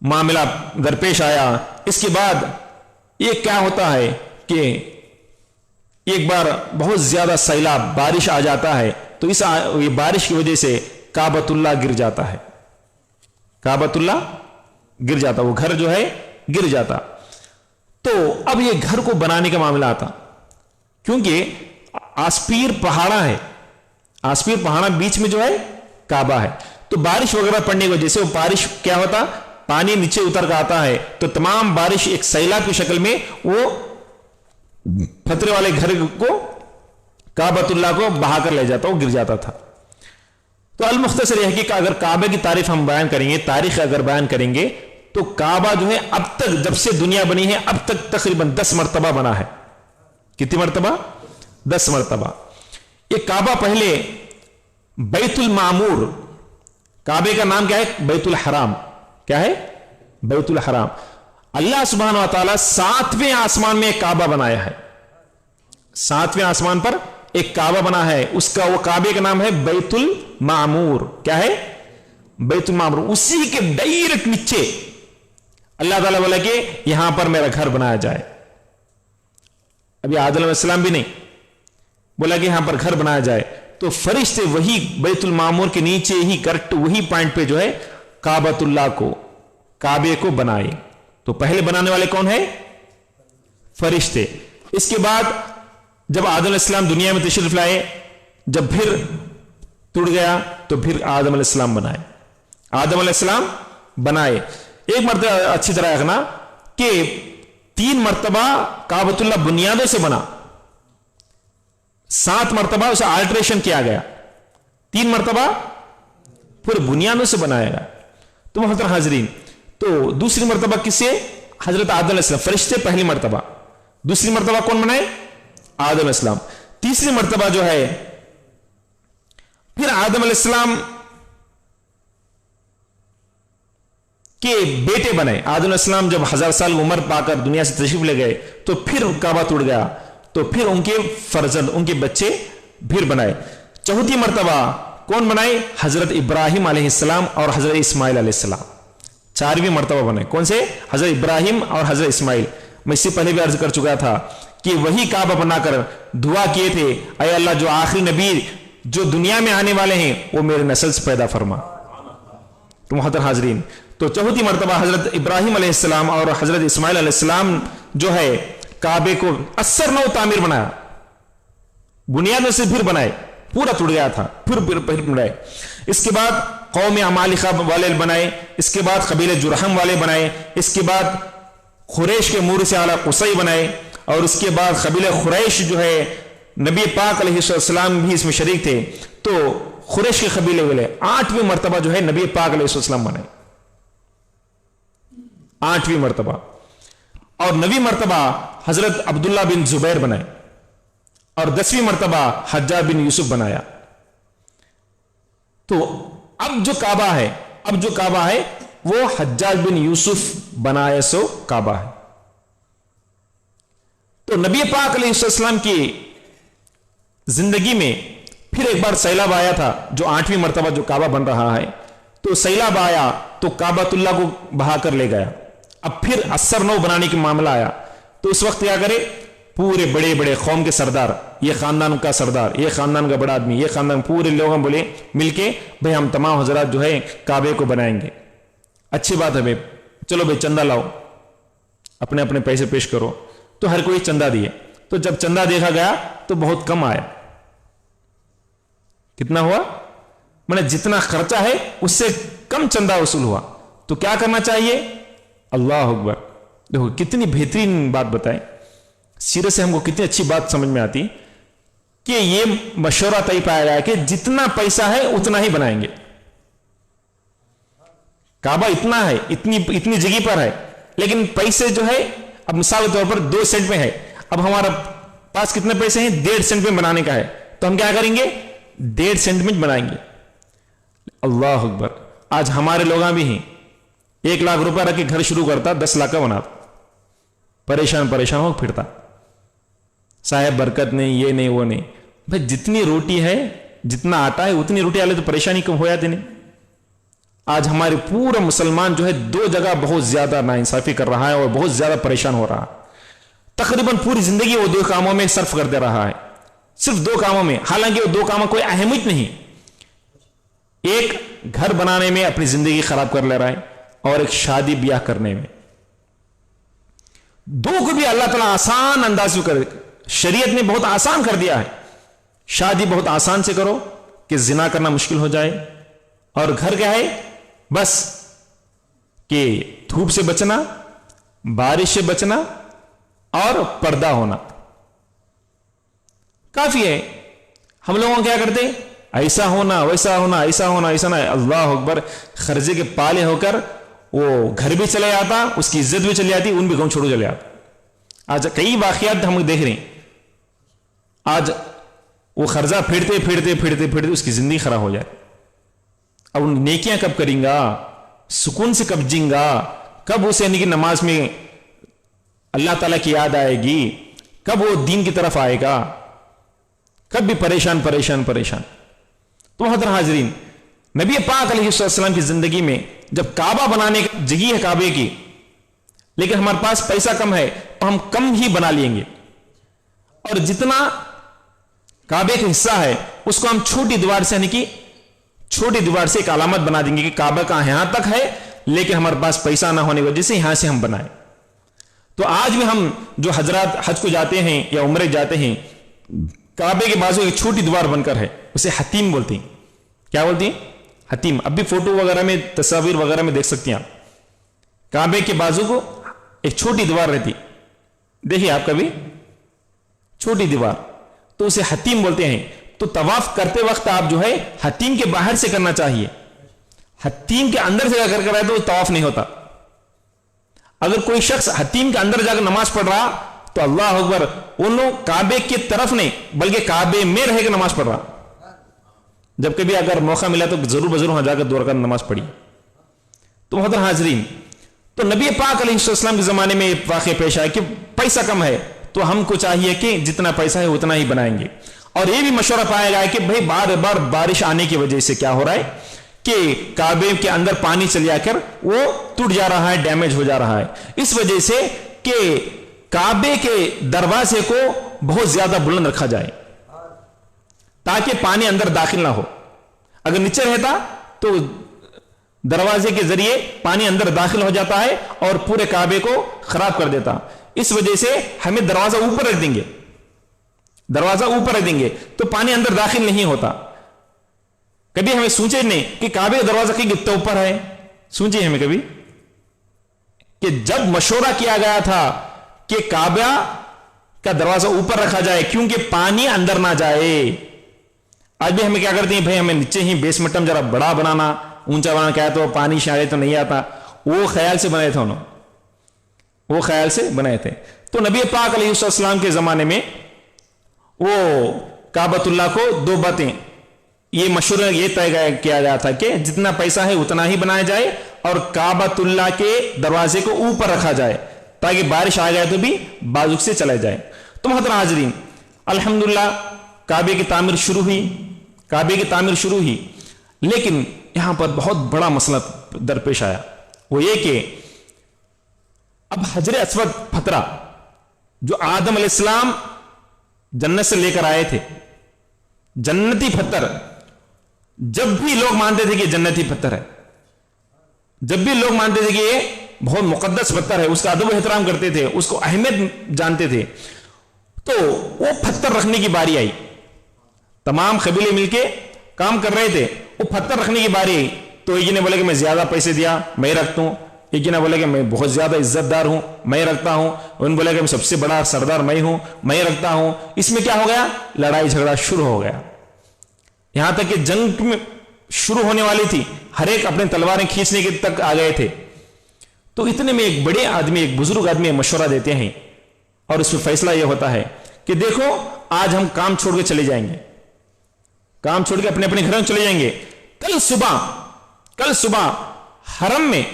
मामला दरपेश आया। इसके बाद ये क्या होता है कि एक बार बहुत ज्यादा सैलाब, बारिश आ जाता है, तो इस बारिश की वजह से काबतुल्लाह गिर जाता है, काबतुल्लाह गिर जाता, वो घर जो है गिर जाता। तो अब ये घर को बनाने का मामला आता, क्योंकि आसपीर पहाड़ा है, आसपीर पहाड़ा बीच में जो है काबा है। तो बारिश वगैरह पड़ने की वजह से वो बारिश क्या होता, पानी नीचे उतर कर आता है, तो तमाम बारिश एक सैलाब की शक्ल में वो फतरे वाले घर को, काबतुल्लाह को बहाकर ले जाता, वो गिर जाता था। तो अल-मुख्तसर यह है कि अगर काबे की तारीफ हम बयान करेंगे, तारीख अगर बयान करेंगे, तो काबा जो है अब तक, जब से दुनिया बनी है अब तक तकरीबन 10 मरतबा बना है। कितनी मरतबा? 10 मरतबा। ये काबा पहले बैतुल मामूर, काबे का नाम क्या है? बैतुल हराम। क्या है? बैतुल हराम। अल्लाह सुब्हानहू व तआला 7वें आसमान में एक काबा बनाया है, 7वें आसमान पर एक काबा बना है, उसका वो काबे का नाम है बैतुल मामूर। क्या है? बैतुल मामूर। उसी के डायरेक्ट नीचे अल्लाह ताला बोला कि यहां पर मेरा घर बनाया जाए। अभी आदम अलैहिस्सलाम भी नहीं बोला कि यहां पर घर बनाया जाए, तो फरिश्ते वही बैतुल मामूर के नीचे ही करेक्ट वही पॉइंट पे जो है काबतुल्लाह को, काबे को बनाए। तो पहले बनाने वाले कौन है? फरिश्ते। इसके बाद जब आदम अलैहिस्सलाम दुनिया में तशरीफ लाए, जब फिर टूट गया, तो फिर आदम अलैहिस्सलाम बनाए, आदम अलैहिस्सलाम बनाए। एक मरतबा अच्छी तरह रखना कि 3 मरतबा काबतुल्लाह बुनियादों से बना, 7 मरतबा उसे अल्टरेशन किया गया, 3 मरतबा पूरे बुनियादों से बनाया गया। तो मोहतरम हाजरीन, तो दूसरी मर्तबा किससे? हजरत आदम अलैहिस्सलाम, फरिश्ते पहली मर्तबा। दूसरी मर्तबा कौन बनाए? आदम अलैहिस्सलाम। तीसरी मर्तबा जो है फिर आदम अलैहिस्सलाम के बेटे बने। आदम अलैहिस्सलाम जब 1000 साल उम्र पाकर दुनिया से तशरीफ ले गए तो फिर काबा टूट गया, तो फिर उनके फर्जंद, उनके बच्चे फिर बनाए। चौथी मर्तबा कौन बनाए? हजरत इब्राहिम अलैहिस्सलाम और हजरत इस्माइल अलैहिस्सलाम। 4वीं मर्तबा बने। कौन से? हजरत इब्राहिम और हजरत इस्माइल। मैं इससे पहले भी अर्ज कर चुका था कि वही काबा बनाकर दुआ किए थे, ऐ अल्लाह जो आखिरी नबी जो दुनिया में आने वाले हैं वो मेरे नस्ल से पैदा फरमा। तो मोहतरम हाजरीन, तो चौथी मर्तबा हजरत इब्राहिम अलैहिस्सलाम और हजरत इस्माइल अलैहिस्सलाम जो है काबे को असर नौ तामीर बनाया, बुनियाद से फिर बनाए, पूरा टूट गया था, फिर बनाए। इसके बाद कौम अमालिका वाले बनाए, इसके बाद कबीले जुरहम वाले बनाए, इसके बाद खुरैश के मूर से आला कुसै बनाए, और उसके बाद कबीले खुरैश जो है नबी पाक अलैहिस्सलाम भी इसमें शरीक थे, तो खुरैश के कबीले वाले 8वीं मर्तबा जो है नबी पाक अलैहिस्सलाम बनाए, 8वीं मर्तबा। और 9वीं मर्तबा हजरत अब्दुल्ला बिन जुबैर बनाए, और 10वीं मर्तबा हज्जाज बिन यूसुफ बनाया। तो अब जो काबा है वो हज्जाज बिन यूसुफ बनाया सो काबा है। तो नबी पाक अलैहिस्सलाम की जिंदगी में फिर एक बार सैलाब आया था, जो 8वीं मर्तबा जो काबा बन रहा है। तो सैलाब आया तो काबातुल्लाह को बहाकर ले गया। अब फिर असर नौ बनाने की मामला आया, तो उस वक्त क्या करे? पूरे बड़े बड़े कौम के सरदार, ये खानदान का सरदार, ये खानदान का बड़ा आदमी, ये खानदान, पूरे लोग बोले मिलके भाई हम तमाम हजरात जो है काबे को बनाएंगे। अच्छी बात है भाई, चलो भाई चंदा लाओ, अपने अपने पैसे पेश करो। तो हर कोई चंदा दिए। तो जब चंदा देखा गया तो बहुत कम आया। कितना हुआ? मैंने जितना खर्चा है उससे कम चंदा वसूल हुआ। तो क्या करना चाहिए? अल्लाह अकबर। देखो कितनी बेहतरीन बात बताए, सीरत से हमको कितनी अच्छी बात समझ में आती कि ये मशवरा तय पाया गया कि जितना पैसा है उतना ही बनाएंगे। काबा इतना है, इतनी जगह पर है, लेकिन पैसे जो है, अब मिसाल के तौर पर 2 सेंट में है, अब हमारा पास कितने पैसे हैं? 1.5 सेंट में बनाने का है, तो हम क्या करेंगे? 1.5 सेंट में बनाएंगे। अल्लाह अकबर। आज हमारे लोग भी हैं, 1 लाख रुपया रख के घर शुरू करता, 10 लाख का बनाता, परेशान हो फिरता, साहेब बरकत नहीं, ये नहीं वो नहीं। भाई जितनी रोटी है, जितना आटा है उतनी रोटी आले तो परेशानी कम हो जाती नहीं। आज हमारे पूरा मुसलमान जो है 2 जगह बहुत ज्यादा नाइंसाफी कर रहा है और बहुत ज्यादा परेशान हो रहा है। तकरीबन पूरी जिंदगी वो 2 कामों में सर्फ कर दे रहा है, सिर्फ 2 कामों में, हालांकि वो 2 कामों कोई अहमियत नहीं। एक घर बनाने में अपनी जिंदगी खराब कर ले रहा है, और एक शादी ब्याह करने में। 2 को भी अल्लाह ताला आसान अंदाज में कर, शरीयत ने बहुत आसान कर दिया है। शादी बहुत आसान से करो कि जिना करना मुश्किल हो जाए, और घर क्या है? बस कि धूप से बचना, बारिश से बचना और पर्दा होना काफी है। हम लोगों क्या करते? ऐसा होना, वैसा होना, ऐसा होना, ऐसा ना। अल्लाह अकबर। खर्जे के पाले होकर वो घर भी चले जाता, उसकी इज्जत भी चली जाती, उन भी गाँव छोड़ो चले जाता। आज कई वाकयात हम देख रहे हैं। आज वो खर्जा फिरते उसकी जिंदगी खराब हो जाए। अब उन नेकियां कब करेंगा? सुकून से कब जींगा? कब उसे यानी कि नमाज में अल्लाह ताला की याद आएगी? कब वो दीन की तरफ आएगा? कब भी परेशान। तो मोहतरम हाजरीन, नबी पाक अलैहिस्सलाम की जिंदगी में जब काबा बनाने की जगह है काबे की, लेकिन हमारे पास पैसा कम है, तो हम कम ही बना लेंगे, और जितना काबे का हिस्सा है उसको हम छोटी दीवार से, यानी कि छोटी दीवार से एक अलामत बना देंगे कि काबा का यहां तक है, लेकिन हमारे पास पैसा ना होने की वजह से यहां से हम बनाए। तो आज भी हम जो हजरात हज को जाते हैं या उम्रे जाते हैं, काबे के बाजू एक छोटी दीवार बनकर है, उसे हतीम बोलती हैं। क्या बोलती हैं? हतीम। अब भी फोटो वगैरह में, तस्वीर वगैरह में देख सकती हैं आप, काबे के बाजू को एक छोटी दीवार रहती, देखिए आप कभी, छोटी दीवार, तो उसे हतीम बोलते हैं। तो तवाफ करते वक्त आप जो है हतीम के बाहर से करना चाहिए। हतीम के अंदर से जाकर कराए तो तवाफ नहीं होता। अगर कोई शख्स हतीम के अंदर जाकर नमाज पढ़ रहा तो अल्लाह अकबर, उन लोग काबे की तरफ नहीं बल्कि काबे में रहकर नमाज पढ़ रहा। जब कभी अगर मौका मिला तो जरूर बजरूर वहां जाकर 2 रकात नमाज पढ़ी। तो मोहतरम हाजरीन, तो नबी पाक अलैहिस्सलाम के जमाने में वाक़या पेश आया कि पैसा कम है तो हमको चाहिए कि जितना पैसा है उतना ही बनाएंगे। और यह भी मशवरा पाया गया कि भाई बार बार बारिश आने की वजह से क्या हो रहा है कि काबे के अंदर पानी चल जाकर वो टूट जा रहा है, डैमेज हो जा रहा है। इस वजह से कि काबे के दरवाजे को बहुत ज्यादा बुलंद रखा जाए ताकि पानी अंदर दाखिल ना हो। अगर नीचे रहता तो दरवाजे के जरिए पानी अंदर दाखिल हो जाता है और पूरे काबे को खराब कर देता। इस वजह से हमें दरवाजा ऊपर रख देंगे, दरवाजा ऊपर रख देंगे तो पानी अंदर दाखिल नहीं होता। कभी हमें सोचे नहीं कि काबे का दरवाजा कहीं कितना ऊपर है, सोचिए हमें कभी कि जब मशवरा किया गया था कि काबा का दरवाजा ऊपर रखा जाए क्योंकि पानी अंदर ना जाए। आज भी हमें क्या करते हैं, भाई हमें नीचे ही बेसमेंट जरा बड़ा बनाना, ऊंचा बनाना, क्या है तो पानी शायद तो नहीं आता। वो ख्याल से बनाए थे उन्होंने, वो ख्याल से बनाए थे। तो नबी पाक अलैहिस्सलाम के जमाने में वो काबतुल्लाह को 2 बातें, ये मशवरा ये तय किया गया था कि जितना पैसा है उतना ही बनाया जाए और काबतुल्लाह के दरवाजे को ऊपर रखा जाए ताकि बारिश आ जाए तो भी बाजुक से चला जाए। तो मोहतरम हाज़रीन, अल्हम्दुलिल्लाह काबे की तामीर शुरू हुई, काबे की तामीर शुरू हुई। लेकिन यहां पर बहुत बड़ा मसला दरपेश आया, वो ये कि अब हजर अस्वद फतरा जो आदम अलैहिस्सलाम जन्नत से लेकर आए थे, जन्नती पत्थर, जब भी लोग मानते थे कि जन्नती पत्थर है, जब भी लोग मानते थे कि ये बहुत मुकद्दस पत्थर है, उसका अदब एहतराम करते थे, उसको अहमियत जानते थे, तो वो पत्थर रखने की बारी आई। तमाम कबीले मिलके काम कर रहे थे, वो पत्थर रखने की बारी आई। तो एक ने बोला कि मैं ज्यादा पैसे दिया मैं रखता हूं, एक ने बोला कि मैं बहुत ज्यादा इज्जतदार हूं मैं रखता हूं, उन्होंने बोला कि मैं सबसे बड़ा सरदार मैं हूं मैं रखता हूं। इसमें क्या हो गया, लड़ाई झगड़ा शुरू हो गया। यहां तक कि जंग में शुरू होने वाली थी, हर एक अपने तलवारें खींचने के तक आ गए थे। तो इतने में एक बड़े आदमी, एक बुजुर्ग आदमी मशवरा देते हैं और इसमें फैसला यह होता है कि देखो आज हम काम छोड़ के चले जाएंगे, काम छोड़ के अपने अपने घरों में चले जाएंगे। कल सुबह हरम में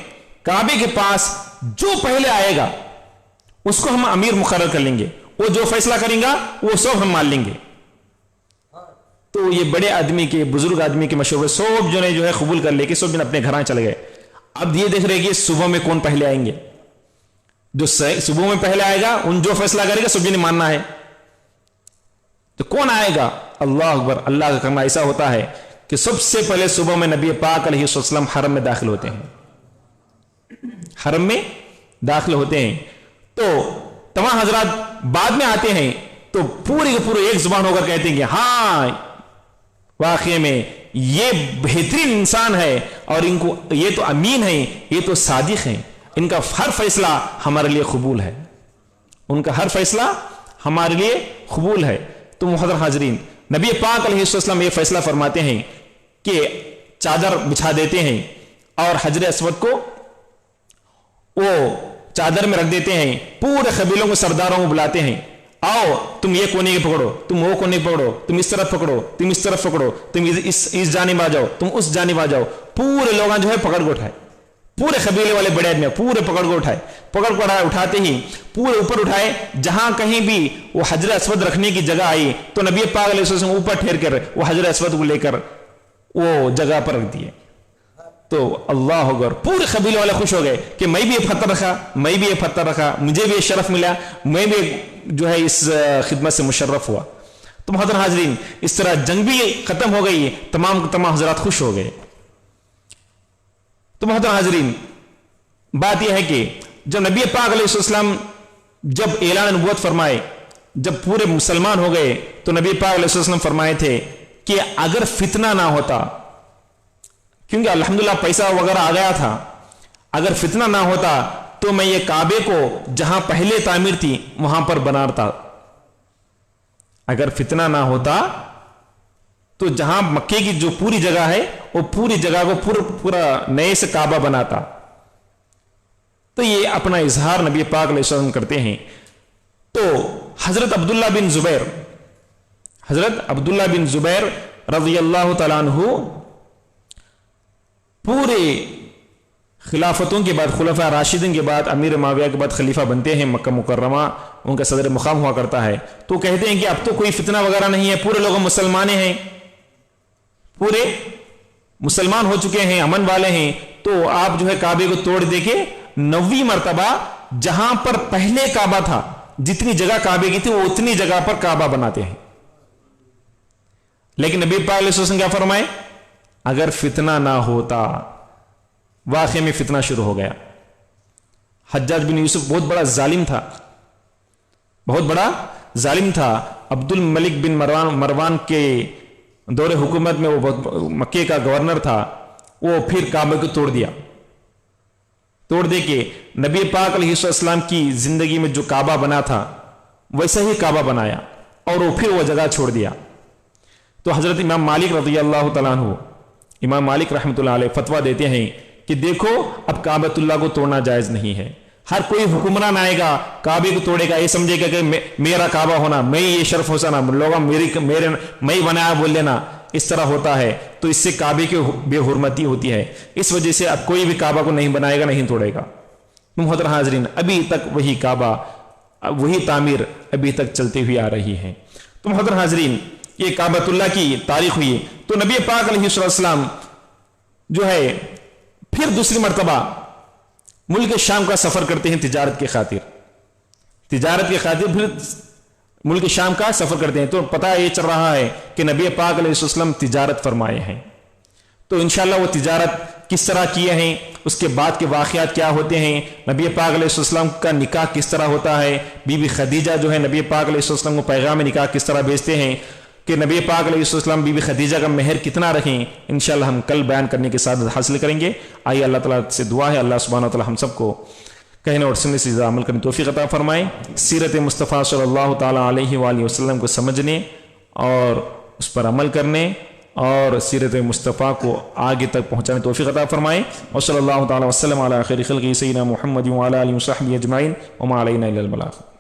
काबे के पास जो पहले आएगा उसको हम अमीर मुकर्रर कर लेंगे, वो जो फैसला करेगा वो सब हम मान लेंगे। तो ये बड़े आदमी के, बुजुर्ग आदमी के मशवरे सब जो है कबूल कर लेके सब जन अपने घर चले गए। अब ये देख रहे कि सुबह में कौन पहले आएंगे, जो सुबह में पहले आएगा उन जो फैसला करेगा सब ने मानना है। तो कौन आएगा, अल्लाह अकबर। अल्लाह का करना ऐसा होता है कि सबसे पहले सुबह में नबी पाक अलैहिस्सलाम हरम में दाखिल होते हैं, हरम में दाखिल होते हैं। तो तमाम हजरात बाद में आते हैं तो पूरे के पूरे एक जुबान होकर कहते हैं कि हाँ वाकई में ये बेहतरीन इंसान है और इनको ये तो अमीन है, ये तो सादिक है, इनका हर फैसला हमारे लिए कबूल है, उनका हर फैसला हमारे लिए कबूल है। तो मुहतरम हाजरीन, नबी पाक अलैहिस्सलाम ये फैसला फरमाते हैं कि चादर बिछा देते हैं और हजर अस्वद को वो चादर में रख देते हैं। पूरे कबीलों को, सरदारों को बुलाते हैं, आओ तुम ये कोने के पकड़ो, तुम वो कोने पकड़ो, तुम इस तरफ पकड़ो, तुम इस तरफ पकड़ो, तुम इस जानिब आ जाओ, तुम उस जानिब आ जाओ। पूरे लोग जो है पकड़ को उठाए, पूरे कबीले वाले बड़े आदमी पूरे पकड़ को उठाए, पकड़ को उठाते ही पूरे ऊपर उठाए। जहां कहीं भी वो हजर अस्वद रखने की जगह आई तो नबी पाक अलैहिस्सलाम ऊपर ठहर कर वो हजर अस्वद को लेकर वो जगह पर रख दिए। तो अल्लाह अकबर, पूरे कबीले वाले खुश हो गए कि मैं भी ये पत्थर रखा, मैं भी ये पत्थर रखा, मुझे भी ये शरफ मिला, मैं भी जो है इस खिदमत से मुशर्रफ हुआ। तो मोहतरम हाजरीन, इस तरह जंग भी खत्म हो गई, तमाम हजरात खुश हो गए। तो मोहतरम हाजरीन, बात यह है कि जब नबी पाक अलैहिस्सलाम जब ऐलान नबूवत फरमाए, जब पूरे मुसलमान हो गए तो नबी पाक अलैहिस्सलाम फरमाए थे कि अगर फितना ना होता, क्योंकि अल्हम्दुलिल्लाह पैसा वगैरह आ गया था, अगर फितना ना होता तो मैं ये काबे को जहां पहले तामीर थी वहां पर बनाता। अगर फितना ना होता तो जहां मक्के की जो पूरी जगह है वो पूरी जगह को पूरा नए से काबा बनाता। तो ये अपना इजहार नबी पाक अलैहि सल्लम करते हैं। तो हजरत अब्दुल्ला बिन जुबैर रज़ियल्लाहु तआला अन्हु पूरे खिलाफतों के बाद, खुलफा राशिदीन के बाद, अमीर माविया के बाद खलीफा बनते हैं मक्का मुकर्रमा, उनका सदर मुकाम हुआ करता है। तो कहते हैं कि अब तो कोई फितना वगैरह नहीं है, पूरे लोग मुसलमान हैं, पूरे मुसलमान हो चुके हैं, अमन वाले हैं। तो आप जो है काबे को तोड़ दे के 9वीं मर्तबा जहां पर पहले काबा था, जितनी जगह काबे की थी वो उतनी जगह पर काबा बनाते हैं। लेकिन नबी पाक अलैहि वसल्लम क्या फरमाए, अगर फितना ना होता, वाकई में फितना शुरू हो गया। हज्जाज बिन यूसुफ बहुत बड़ा जालिम था, बहुत बड़ा जालिम था। अब्दुल मलिक बिन मरवान के दौरे हुकूमत में वो मक्के का गवर्नर था, वो फिर काबे को तोड़ दिया। तोड़ दे के नबी पाक अलैहिस्सलाम की जिंदगी में जो काबा बना था वैसा ही काबा बनाया और वो फिर वो जगह छोड़ दिया। तो हजरत इमाम मालिक रज़ियल्लाहु तआला अन्हु, इमाम मालिक रहमतुल्लाह अलैह फतवा देते हैं कि देखो अब काबतुल्लाह को तोड़ना जायज नहीं है। हर कोई हुक्मरान आएगा काबे को तोड़ेगा, ये समझेगा कि मेरा काबा होना, मैं ये शर्फ हो ना, लोग मेरे मैं बनाया बोल लेना, इस तरह होता है। तो इससे काबे की बेहुरमती होती है। इस वजह से अब कोई भी काबा को नहीं बनाएगा, नहीं तोड़ेगा। मुहतरम हाज़रीन, अभी तक वही काबा, वही तामीर अभी तक चलती हुई आ रही है। तो मुहतरम हाज़रीन, ये काबतुल्लाह की तारीख हुई। तो नबी पाक अलैहिस्सलाम जो है फिर दूसरी मर्तबा मुल्क शाम का सफर करते हैं तिजारत के खातिर, फिर मुल्क शाम का सफर करते हैं। तो पता ये चल रहा है कि नबी पाक अलैहिस्सलाम तिजारत फरमाए हैं। तो इंशाअल्लाह वो तिजारत किस तरह किए हैं, उसके बाद के वाक़यात क्या होते हैं, नबी पाक अलैहिस्सलाम का निकाह किस तरह होता है, बीबी खदीजा जो है नबी पाक अलैहिस्सलाम को पैगाम निकाह किस तरह भेजते हैं, कि नबी पाक अलैहिस्सलाम बीबी खदीजा का मेहर कितना रखें, इंशाअल्लाह हम कल बयान करने के साथ हासिल करेंगे। आइए अल्लाह ताला से दुआ है, अल्लाह सुब्हानहू व तआला हम सबको कहने और सुनने से अमल करने तौफीक अता फरमाए। सीरत मुस्तफ़ा सल्लल्लाहु ताला अलैहि वसल्लम को समझने और उस पर अमल करने और सीरत मुस्तफ़ा को आगे तक पहुँचाने तौफीक अता फरमाए। और सल्लल्लाहु ताला वसल्लम अला खैरि खल्क़ि सय्यिदिना मुहम्मद व अला आलिहि व सहबिहि अजमाइन व मा अलैना इल्लल बलाग़।